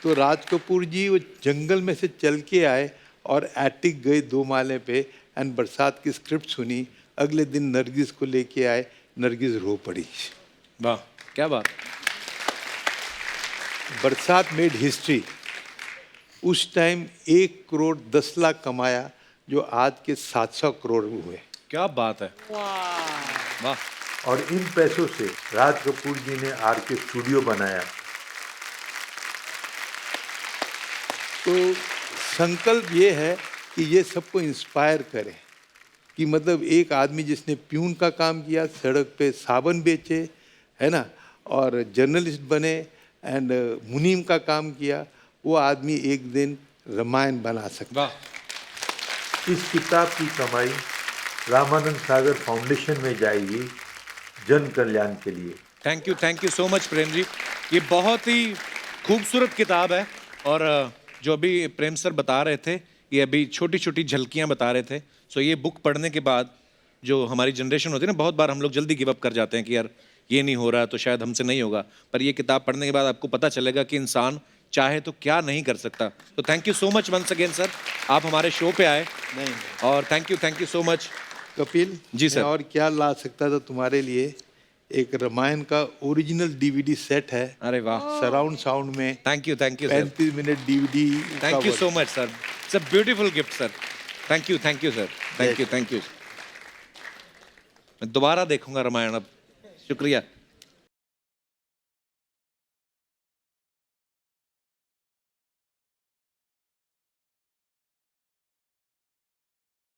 तो राज कपूर जी वो जंगल में से चल के आए और एटिक गए 2 माले पे, एंड बरसात की स्क्रिप्ट सुनी। अगले दिन नरगिस को लेके आए, नरगिस रो पड़ी। वाह, क्या बात। बरसात मेड हिस्ट्री। उस टाइम 1 करोड़ 10 लाख कमाया, जो आज के 700 करोड़ हुए। क्या बात है। वाह। और इन पैसों से राज कपूर जी ने आर के स्टूडियो बनाया। तो संकल्प ये है कि ये सबको इंस्पायर करें, कि मतलब एक आदमी जिसने प्यून का काम किया, सड़क पे साबन बेचे, है ना, और जर्नलिस्ट बने, एंड मुनीम का काम किया, वो आदमी एक दिन रामायण बना सकता है। इस किताब की कमाई रामानंद सागर फाउंडेशन में जाएगी, जन कल्याण के लिए। Thank you so much Prem ji. ये बहुत ही खूबसूरत किताब है, और जो अभी प्रेम सर बता रहे थे, ये अभी छोटी छोटी झलकियाँ बता रहे थे। सो ये बुक पढ़ने के बाद जो हमारी जनरेशन होती है ना, बहुत बार हम लोग जल्दी गिव अप कर जाते हैं कि यार ये नहीं हो रहा तो शायद हमसे नहीं होगा, पर ये किताब पढ़ने के बाद आपको पता चलेगा कि इंसान चाहे तो क्या नहीं कर सकता। तो thank you so much once again sir, आप हमारे शो पे आए। नहीं और thank you so much. Kapil ji sir. मैं और क्या ला सकता था तुम्हारे लिए, एक रामायण का ओरिजिनल डीवीडी सेट है। अरे वाह, सराउंड साउंड में। Thank you sir. 35 minute DVD. Thank you so much sir, it's a beautiful gift sir. Thank you sir, thank you. मैं दोबारा देखूंगा रामायण अब। शुक्रिया।